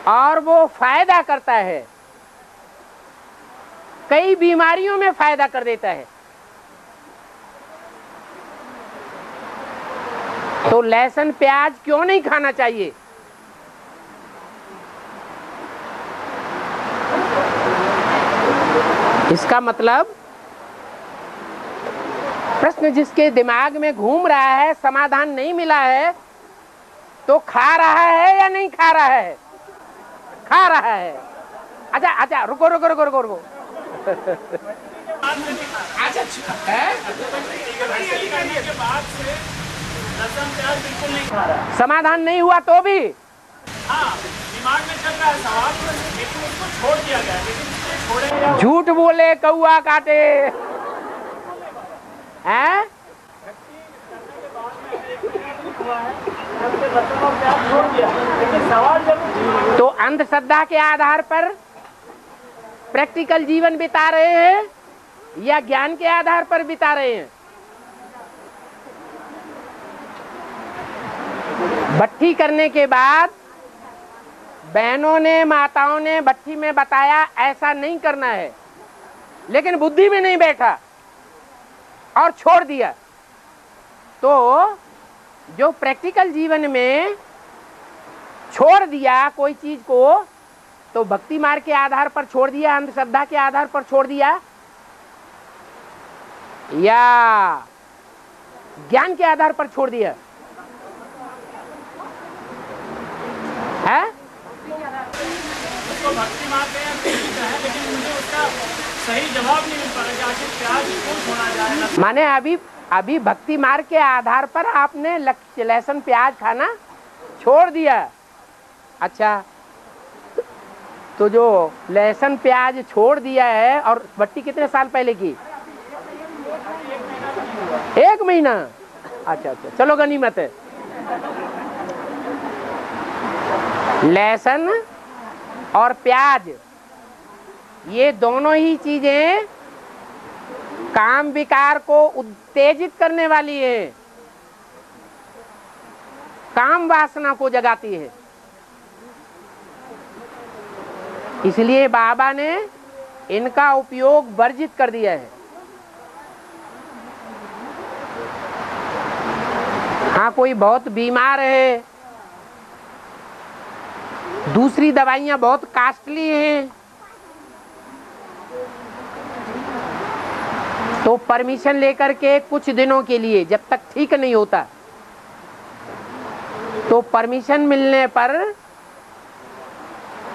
और वो फायदा करता है, कई बीमारियों में फायदा कर देता है, तो लहसुन प्याज क्यों नहीं खाना चाहिए? इसका मतलब प्रश्न जिसके दिमाग में घूम रहा है, समाधान नहीं मिला है, तो खा रहा है या नहीं खा रहा है? खा रहा है। अच्छा अच्छा, रुको रुको रुको रुको रुको अच्छा है? के बाद से लहसुन प्याज बिल्कुल नहीं खा रहा। समाधान नहीं हुआ तो भी हाँ, दिमाग में चल रहा है सवाल, लेकिन उसको छोड़ दिया गया। लेकिन उसको छोड़े या झूठ बोले कौआ काटे हैं? लहसुन और प्याज छोड़ दिया, लेकिन सवाल जब तो अंधश्रद्धा के आधार पर प्रैक्टिकल जीवन बिता रहे हैं या ज्ञान के आधार पर बिता रहे हैं? भट्ठी करने के बाद बहनों ने, माताओं ने भट्ठी में बताया ऐसा नहीं करना है, लेकिन बुद्धि में नहीं बैठा और छोड़ दिया। तो जो प्रैक्टिकल जीवन में छोड़ दिया कोई चीज को, तो भक्ति मार्ग के आधार पर छोड़ दिया, अंधश्रद्धा के आधार पर छोड़ दिया, या ज्ञान के आधार पर छोड़ दिया है? उसको भक्ति मारते हैं, लेकिन मुझे उसका सही जवाब नहीं मिल पा रहा कि आखिर प्याज क्यों छोड़ा जाए। माने अभी भक्ति मार्ग के आधार पर आपने लहसुन प्याज खाना छोड़ दिया। अच्छा, तो जो लहसुन प्याज छोड़ दिया है, और भट्टी कितने साल पहले की? 1 महीना। अच्छा, चलो गनीमत है। लहसुन और प्याज ये दोनों ही चीजें काम विकार को उत्तेजित करने वाली है, काम वासना को जगाती है। इसलिए बाबा ने इनका उपयोग वर्जित कर दिया है। हाँ, कोई बहुत बीमार है, दूसरी दवाइयां बहुत कॉस्टली हैं, तो परमिशन लेकर के कुछ दिनों के लिए, जब तक ठीक नहीं होता, तो परमिशन मिलने पर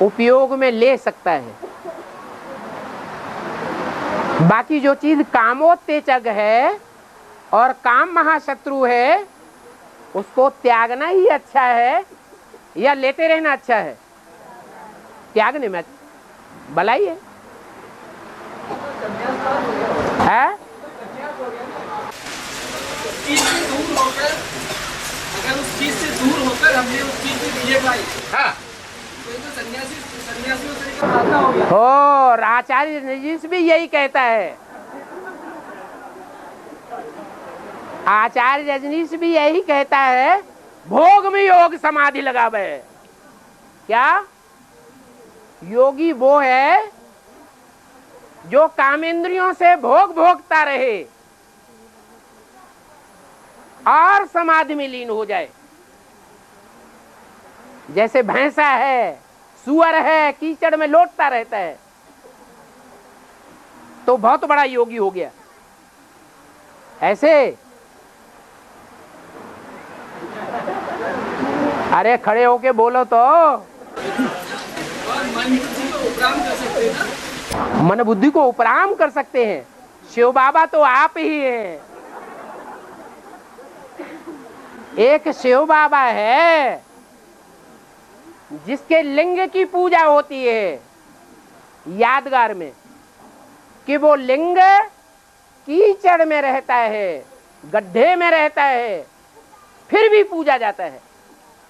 उपयोग में ले सकता है। बाकी जो चीज कामोत्तेजक है और काम महाशत्रु है, उसको त्यागना ही अच्छा है या लेते रहना अच्छा है? त्यागने में भलाई है। चीज से दूर होकर, अगर उस चीज से दूर होकर हमने उस चीज में जी पाई, हाँ, तो ये तो सन्यासियों से खाता हो गया। और आचार्य रजनीश भी यही कहता है, आचार्य रजनीश भी यही कहता है, भोग में योग समाधि लगावे। क्या? योगी वो है जो कामेंद्रियों से भोग भोगता रहे और समाधि में लीन हो जाए। जैसे भैंसा है, सुअर है, कीचड़ में लौटता रहता है, तो बहुत बड़ा योगी हो गया। ऐसे अरे खड़े होके बोलो तो। मन बुद्धि को उपराम कर सकते हैं। शिव बाबा तो आप ही हैं। एक शिव बाबा है जिसके लिंग की पूजा होती है यादगार में, कि वो लिंग कीचड़ में रहता है, गड्ढे में रहता है, फिर भी पूजा जाता है।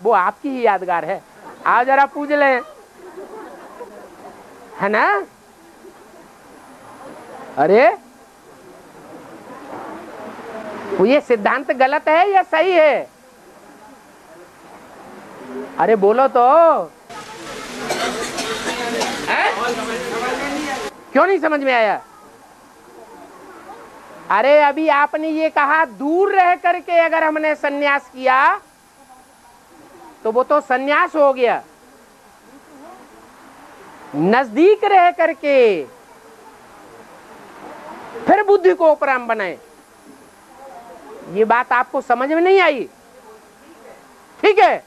वो आपकी ही यादगार है। आओ जरा पूज लें, है ना? अरे वो ये सिद्धांत गलत है या सही है? अरे बोलो तो। क्यों नहीं समझ में आया? अरे अभी आपने ये कहा दूर रह करके अगर हमने सन्यास किया तो वो तो सन्यास हो गया। नजदीक रह करके फिर बुद्धि को उपराम बनाए, ये बात आपको समझ में नहीं आई? ठीक है?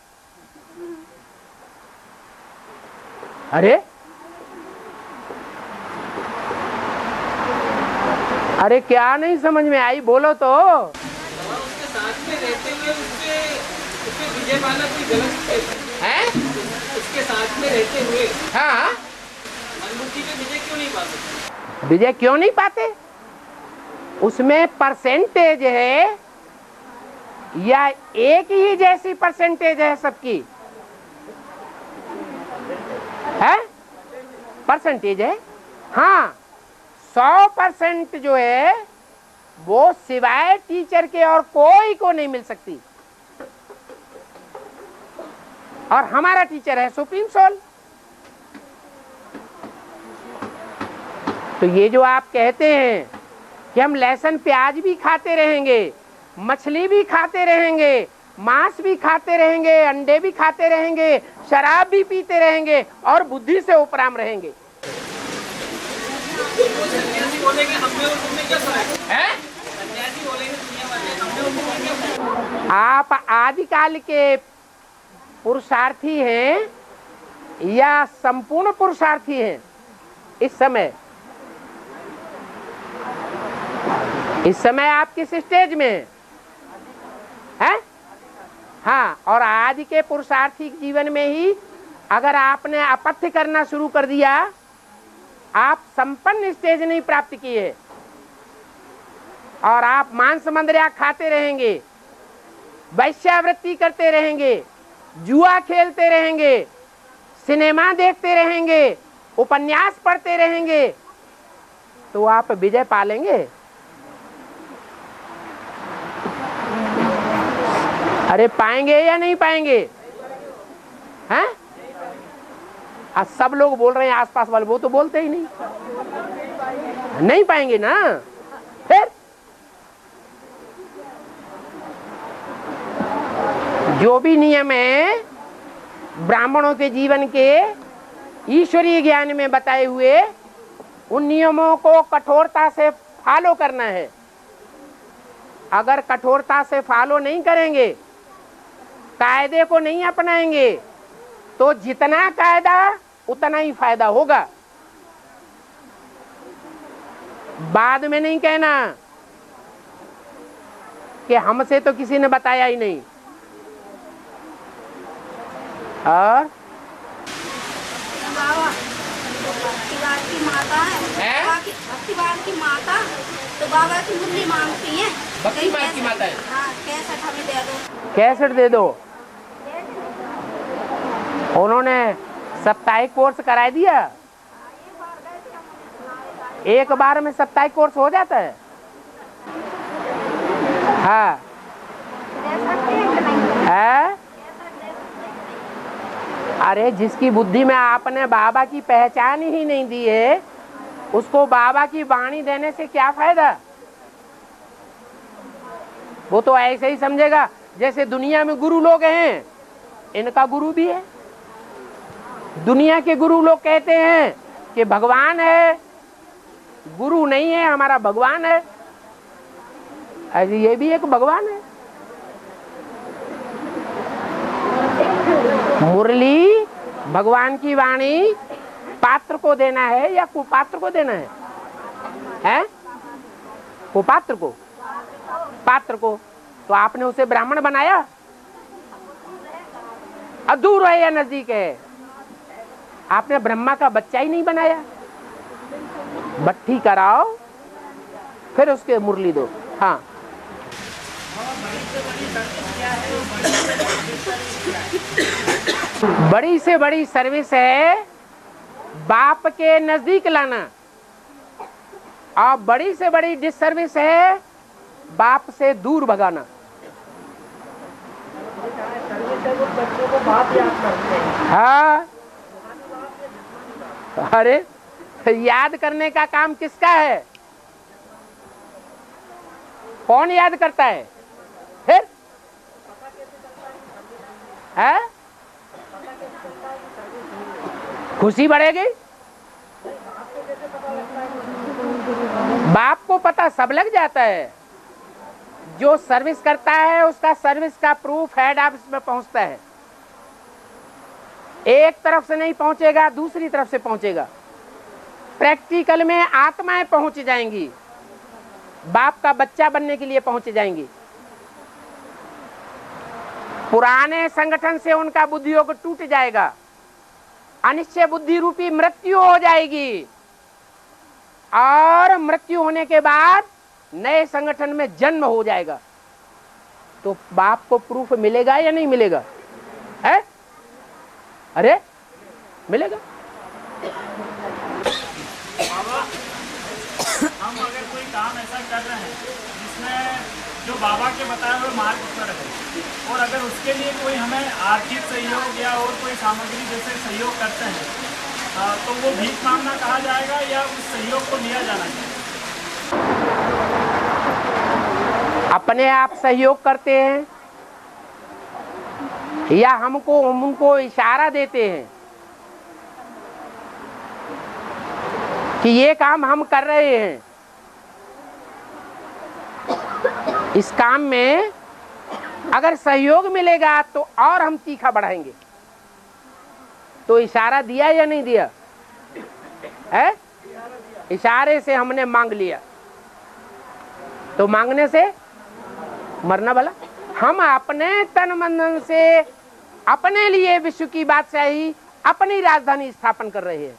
अरे अरे क्या नहीं समझ में आई, बोलो तो। उसके साथ में रहते हुए उसके विजय पाना कोई गलत है? उसके साथ में रहते हुए हाँ, मनमुक्ति में विजय क्यों नहीं पा सकते? विजय क्यों नहीं पाते? उसमें परसेंटेज है या एक ही जैसी परसेंटेज है सबकी? है परसेंटेज है। हाँ, 100% जो है वो सिवाय टीचर के और कोई को नहीं मिल सकती। और हमारा टीचर है सुप्रीम सोल। तो ये जो आप कहते हैं कि हम लहसुन प्याज भी खाते रहेंगे, मछली भी खाते रहेंगे, मांस भी खाते रहेंगे, अंडे भी खाते रहेंगे, शराब भी पीते रहेंगे और बुद्धि से उपराम रहेंगे, सन्यासी बोलेंगे हमने और तुमने क्या फर्क है? सन्यासी बोलेंगे दुनिया वाले हमने और तुमने क्या फर्क? आप आदिकाल के पुरुषार्थी हैं या संपूर्ण पुरुषार्थी हैं? इस समय आप किस स्टेज में हैं? हाँ, और आज के पुरुषार्थी जीवन में ही अगर आपने अपथ्य करना शुरू कर दिया, आप संपन्न स्टेज नहीं प्राप्त किए और आप मांस मंदिरा खाते रहेंगे, वैश्यावृत्ति करते रहेंगे, जुआ खेलते रहेंगे, सिनेमा देखते रहेंगे, उपन्यास पढ़ते रहेंगे, तो आप विजय पालेंगे? अरे पाएंगे या नहीं पाएंगे? हैं? आज सब लोग बोल रहे हैं, आसपास वाले, वो तो बोलते ही नहीं पाएंगे ना। फिर जो भी नियम है ब्राह्मणों के जीवन के ईश्वरीय ज्ञान में बताए हुए, उन नियमों को कठोरता से फॉलो करना है। अगर कठोरता से फॉलो नहीं करेंगे, कायदे को नहीं अपनाएंगे, तो जितना कायदा उतना ही फायदा होगा। बाद में नहीं कहना कि हमसे तो किसी ने बताया ही नहीं। और की माता है, की माता तो बाबा की मुरली मांगती है। भक्ति माता की माता है। हाँ, कैसेट हमें दे दो। कैसेट दे दो। उन्होंने साप्ताहिक कोर्स करा दिया। एक बार में साप्ताहिक कोर्स हो जाता है। हाँ, है? अरे जिसकी बुद्धि में आपने बाबा की पहचान ही नहीं दी है, उसको बाबा की वाणी देने से क्या फायदा? वो तो ऐसे ही समझेगा जैसे दुनिया में गुरु लोग हैं, इनका गुरु भी है। दुनिया के गुरु लोग कहते हैं कि भगवान है, गुरु नहीं है, हमारा भगवान है। ऐसे ये भी एक भगवान है। मुरली भगवान की वाणी पात्र को देना है या कुपात्र को देना है? हैं? कुपात्र को, पात्र को। तो आपने उसे ब्राह्मण बनाया? दूर है या नजदीक है? आपने ब्रह्मा का बच्चा ही नहीं बनाया। भट्ठी कराओ, फिर उसके मुरली दो। हाँ, बड़ी से बड़ी सर्विस है बाप के नजदीक लाना, और बड़ी से बड़ी डिसर्विस है बाप से दूर भगाना। हाँ, अरे याद करने का काम किसका है? कौन याद करता है? फिर है? खुशी बढ़ेगी। बाप को पता सब लग जाता है। जो सर्विस करता है उसका सर्विस का प्रूफ हेड ऑफिस में पहुंचता है। एक तरफ से नहीं पहुंचेगा, दूसरी तरफ से पहुंचेगा। प्रैक्टिकल में आत्माएं पहुंच जाएंगी। बाप का बच्चा बनने के लिए पहुंच जाएंगे। पुराने संगठन से उनका बुद्धियोग टूट जाएगा, अनिश्चय बुद्धि रूपी मृत्यु हो जाएगी, और मृत्यु होने के बाद नए संगठन में जन्म हो जाएगा। तो बाप को प्रूफ मिलेगा या नहीं मिलेगा? है? अरे मिलेगा। हम अगर कोई काम ऐसा कर रहे हैं जिसमें जो बाबा के बताए हुए मार्ग पर है, और अगर उसके लिए कोई हमें आर्थिक सहयोग या और कोई सामग्री जैसे सहयोग करते हैं, तो वो भीख मांगना कहा जाएगा या उस सहयोग को लिया जाना चाहिए? अपने आप सहयोग करते हैं या हमको उनको इशारा देते हैं कि ये काम हम कर रहे हैं, इस काम में अगर सहयोग मिलेगा तो और हम तीखा बढ़ाएंगे। तो इशारा दिया या नहीं दिया है? इशारे से हमने मांग लिया, तो मांगने से मरना भला। हम अपने तन मन से अपने लिए विश्व की बादशाही, अपनी राजधानी स्थापन कर रहे हैं।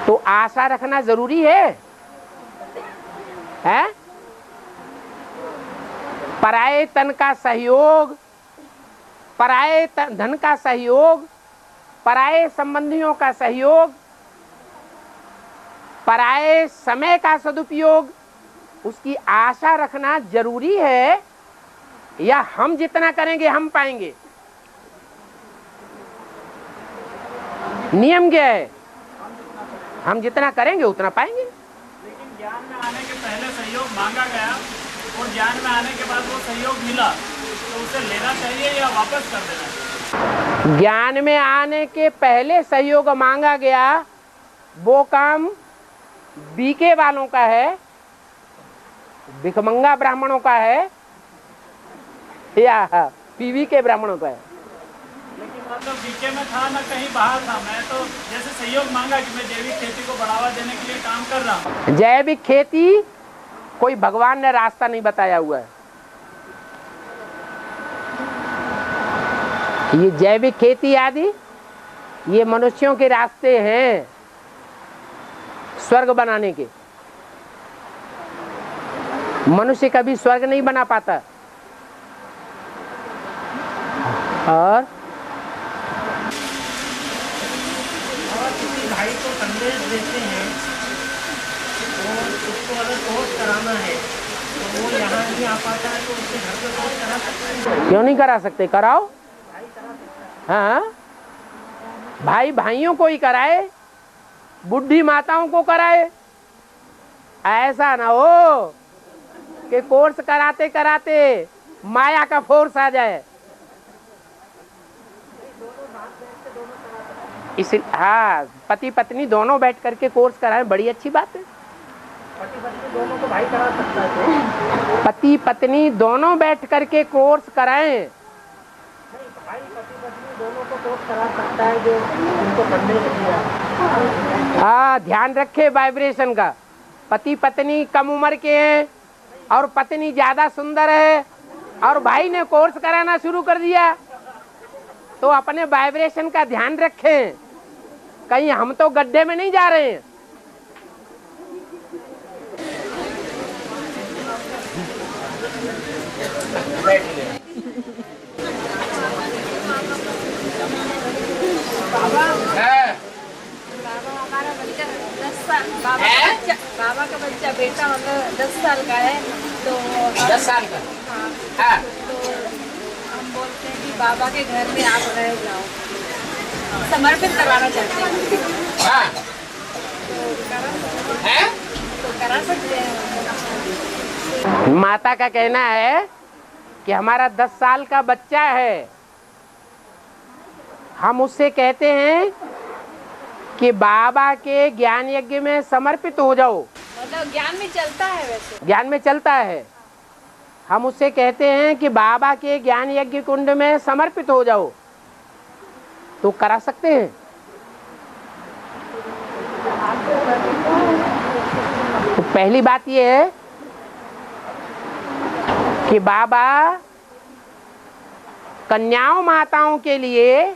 तो आशा रखना जरूरी है? पराये तन का सहयोग, पराये धन का सहयोग, पराये संबंधियों का सहयोग, पराये समय का सदुपयोग, उसकी आशा रखना जरूरी है या हम जितना करेंगे हम पाएंगे? नियम क्या है? हम जितना करेंगे उतना पाएंगे। लेकिन ज्ञान में आने के पहले सहयोग मांगा गया और ज्ञान में आने के बाद वो सहयोग मिला, तो उसे लेना चाहिए या वापस कर देना चाहिए? ज्ञान में आने के पहले सहयोग मांगा गया, वो काम बीके वालों का है, भिखमंगा ब्राह्मणों का है, या पीवी के ब्राह्मणों का है? लेकिन मतलब बीके में था ना कहीं बाहर था। मैं तो जैसे सहयोग मांगा कि मैं जैविक खेती को बढ़ावा देने के लिए काम कर रहा हूँ। जैविक खेती कोई भगवान ने रास्ता नहीं बताया हुआ है। ये जैविक खेती आदि ये मनुष्यों के रास्ते हैं स्वर्ग बनाने के। मनुष्य कभी स्वर्ग नहीं बना पाता। और किसी भाई को संदेश देते हैं और उसको अगर कोर्स कराना है तो वो यहाँ नहीं आ पाता है, तो उसके घर पे कोर्स करा सकते हैं? क्यों नहीं करा सकते? कराओ। हाँ, भाई भाइयों को ही कराए, बुढ़ी माताओं को कराए। ऐसा ना हो कि कोर्स कराते कराते माया का फोर्स आ जाए। इस हाँ, पति पत्नी दोनों बैठ करके कोर्स कराएं, बड़ी अच्छी बात है। पति पत्नी दोनों को भाई करा सकता है? पति पत्नी दोनों बैठ करके कोर्स कराएं। भाई पति पत्नी दोनों को कोर्स करा सकता है जो उनको संदेश दिया। हाँ, ध्यान रखे वाइब्रेशन का। पति पत्नी कम उम्र के हैं और पत्नी ज्यादा सुंदर है और भाई ने कोर्स कराना शुरू कर दिया, तो अपने वाइब्रेशन का ध्यान रखें, कहीं हम तो गड्ढे में नहीं जा रहे हैं। बाबा हमारा बच्चा 10 साल, बाबा का बच्चा बेटा मतलब 10 साल का है, तो 10 साल का। हाँ, तो हम बोलते हैं कि बाबा के घर में आप रह जाओ, समर्पित करवाना चाहते हैं। हाँ। तो करा सकते हैं। माता का कहना है कि हमारा 10 साल का बच्चा है, हम उससे कहते हैं कि बाबा के ज्ञान यज्ञ में समर्पित हो जाओ। मतलब ज्ञान में चलता है, वैसे ज्ञान में चलता है। हम उससे कहते हैं कि बाबा के ज्ञान यज्ञ कुंड में समर्पित हो जाओ, तो करा सकते हैं। पहली बात यह है कि बाबा कन्याओं माताओं के लिए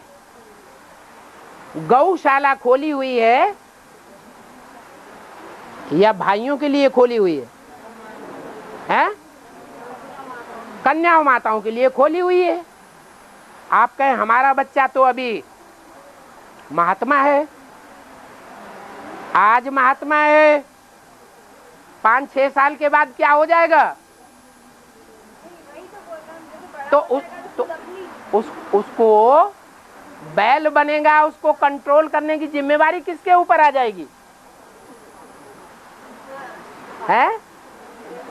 गौशाला खोली हुई है या भाइयों के लिए खोली हुई है? हैं? कन्याओं माताओं के लिए खोली हुई है। आप कहें हमारा बच्चा तो अभी महात्मा है, आज महात्मा है, 5-6 साल के बाद क्या हो जाएगा? तो उसको बैल बनेगा, उसको कंट्रोल करने की जिम्मेवारी किसके ऊपर आ जाएगी? है?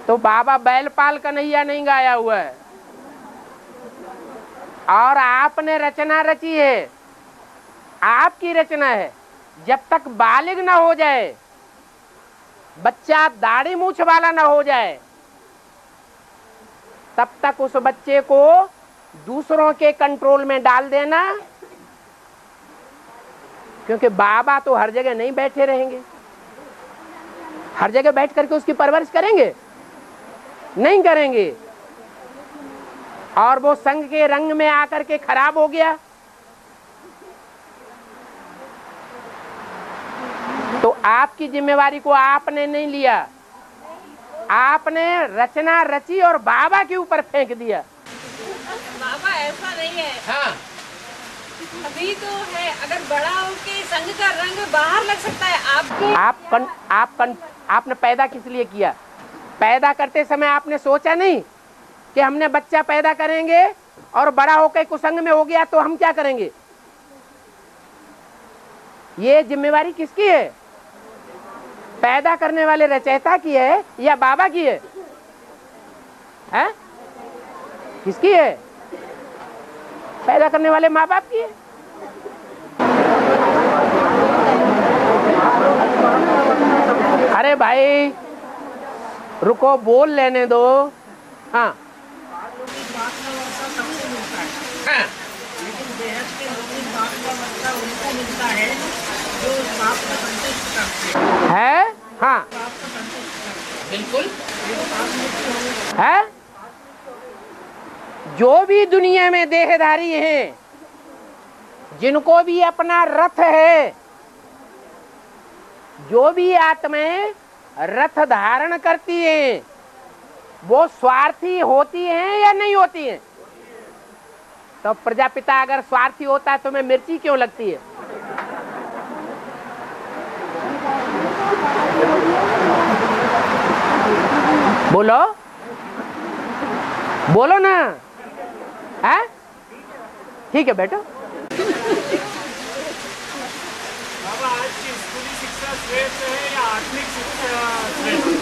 तो बाबा बैलपाल कन्हैया नहीं गाया हुआ है। और आपने रचना रची है, आपकी रचना है। जब तक बालिग ना हो जाए, बच्चा दाढ़ी मूछ वाला ना हो जाए, तब तक उस बच्चे को दूसरों के कंट्रोल में डाल देना, क्योंकि बाबा तो हर जगह नहीं बैठे रहेंगे। हर जगह बैठ करके उसकी परवरिश करेंगे? नहीं करेंगे। और वो संग के रंग में आकर के खराब हो गया तो आपकी जिम्मेवारी को आपने नहीं लिया, आपने रचना रची और बाबा के ऊपर फेंक दिया। बाबा ऐसा नहीं है। हाँ, अभी तो है, अगर बड़ा होके संग का रंग बाहर लग सकता है। आपने पैदा किस लिए किया? पैदा करते समय आपने सोचा नहीं कि हमने बच्चा पैदा करेंगे और बड़ा होकर कुसंग में हो गया तो हम क्या करेंगे? ये जिम्मेवारी किसकी है? पैदा करने वाले रचयिता की है या बाबा की है? हैं? किसकी है? पैदा करने वाले माँ बाप की है। अरे भाई रुको, बोल लेने दो। हाँ, हाँ। लेकिन बेहद के नौकरी बाप का बच्चा उनको मिलता है जो उस बाप का संतुष्ट करते है। हाँ, बाप का संतुष्ट करते बिल्कुल है। जो भी दुनिया में देहधारी हैं, जिनको भी अपना रथ है, जो भी आत्माएं रथ धारण करती हैं, वो स्वार्थी होती हैं या नहीं होती हैं? तो प्रजापिता अगर स्वार्थी होता है तो मैं मिर्ची क्यों लगती है? बोलो, बोलो ना। है? ठीक है बेटा। बाबा आज की स्कूली शिक्षा श्रेष्ठ है या आधुनिक शिक्षा श्रेष्ठ है?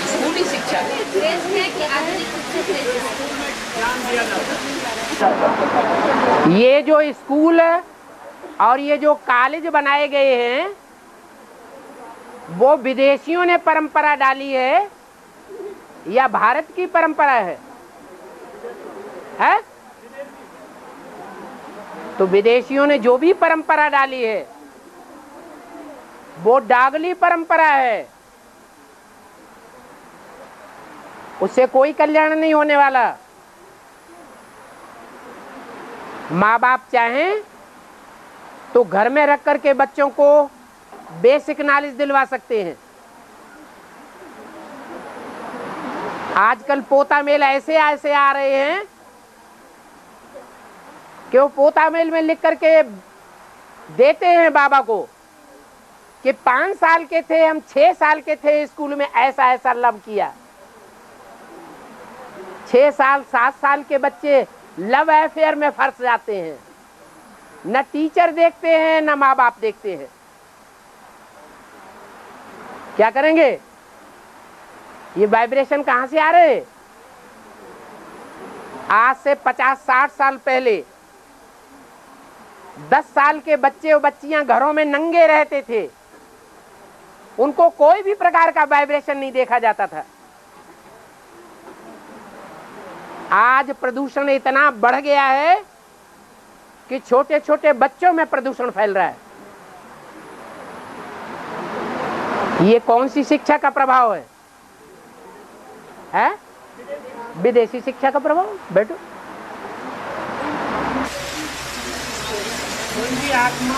स्कूली शिक्षा ध्यान दिया जाता है। ये जो स्कूल और ये जो कॉलेज बनाए गए हैं, वो विदेशियों ने परंपरा डाली है या भारत की परंपरा है? है? तो विदेशियों ने जो भी परंपरा डाली है वो डागली परंपरा है, उससे कोई कल्याण नहीं होने वाला। माँ बाप चाहें तो घर में रख करके बच्चों को बेसिक नॉलेज दिलवा सकते हैं। आजकल पोता मेल ऐसे आ रहे हैं कि वो पोता मेल में लिख करके देते हैं बाबा को कि 5 साल के थे हम, 6 साल के थे, स्कूल में ऐसा ऐसा लव किया। 6 साल 7 साल के बच्चे लव अफेयर में फंस जाते हैं। न टीचर देखते हैं न माँ बाप देखते हैं। क्या करेंगे? ये वाइब्रेशन कहां से आ रहे? आज से 50-60 साल पहले 10 साल के बच्चे और बच्चियां घरों में नंगे रहते थे, उनको कोई भी प्रकार का वाइब्रेशन नहीं देखा जाता था। आज प्रदूषण इतना बढ़ गया है कि छोटे छोटे बच्चों में प्रदूषण फैल रहा है। ये कौन सी शिक्षा का प्रभाव है? विदेशी शिक्षा का प्रभाव। बैठो। उनकी आत्मा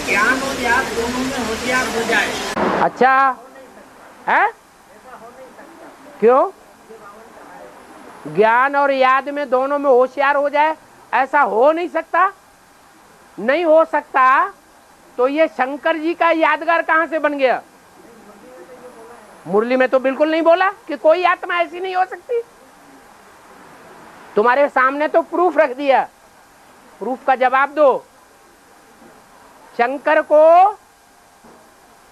ज्ञान और याद दोनों में होशियार हो जाए। अच्छा है? क्यों? ज्ञान और याद में दोनों में होशियार हो जाए, ऐसा हो नहीं सकता। नहीं हो सकता तो ये शंकर जी का यादगार कहां से बन गया? मुरली में तो बिल्कुल नहीं बोला कि कोई आत्मा ऐसी नहीं हो सकती। तुम्हारे सामने तो प्रूफ रख दिया, प्रूफ का जवाब दो। शंकर को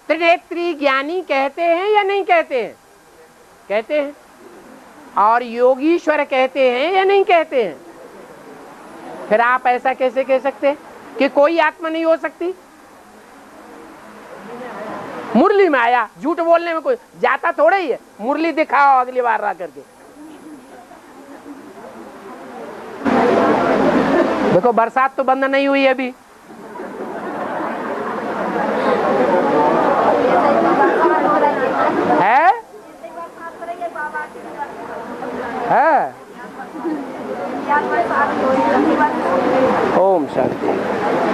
त्रिनेत्री ज्ञानी कहते हैं या नहीं कहते हैं? कहते हैं। और योगीश्वर कहते हैं या नहीं कहते हैं? फिर आप ऐसा कैसे कह सकते हैं कि कोई आत्मा नहीं हो सकती? मुरली में आया, झूठ बोलने में कोई जाता थोड़ा ही है। मुरली दिखाओ अगली बार ला करके। देखो बरसात तो बंद नहीं हुई अभी। है? ओम शांति।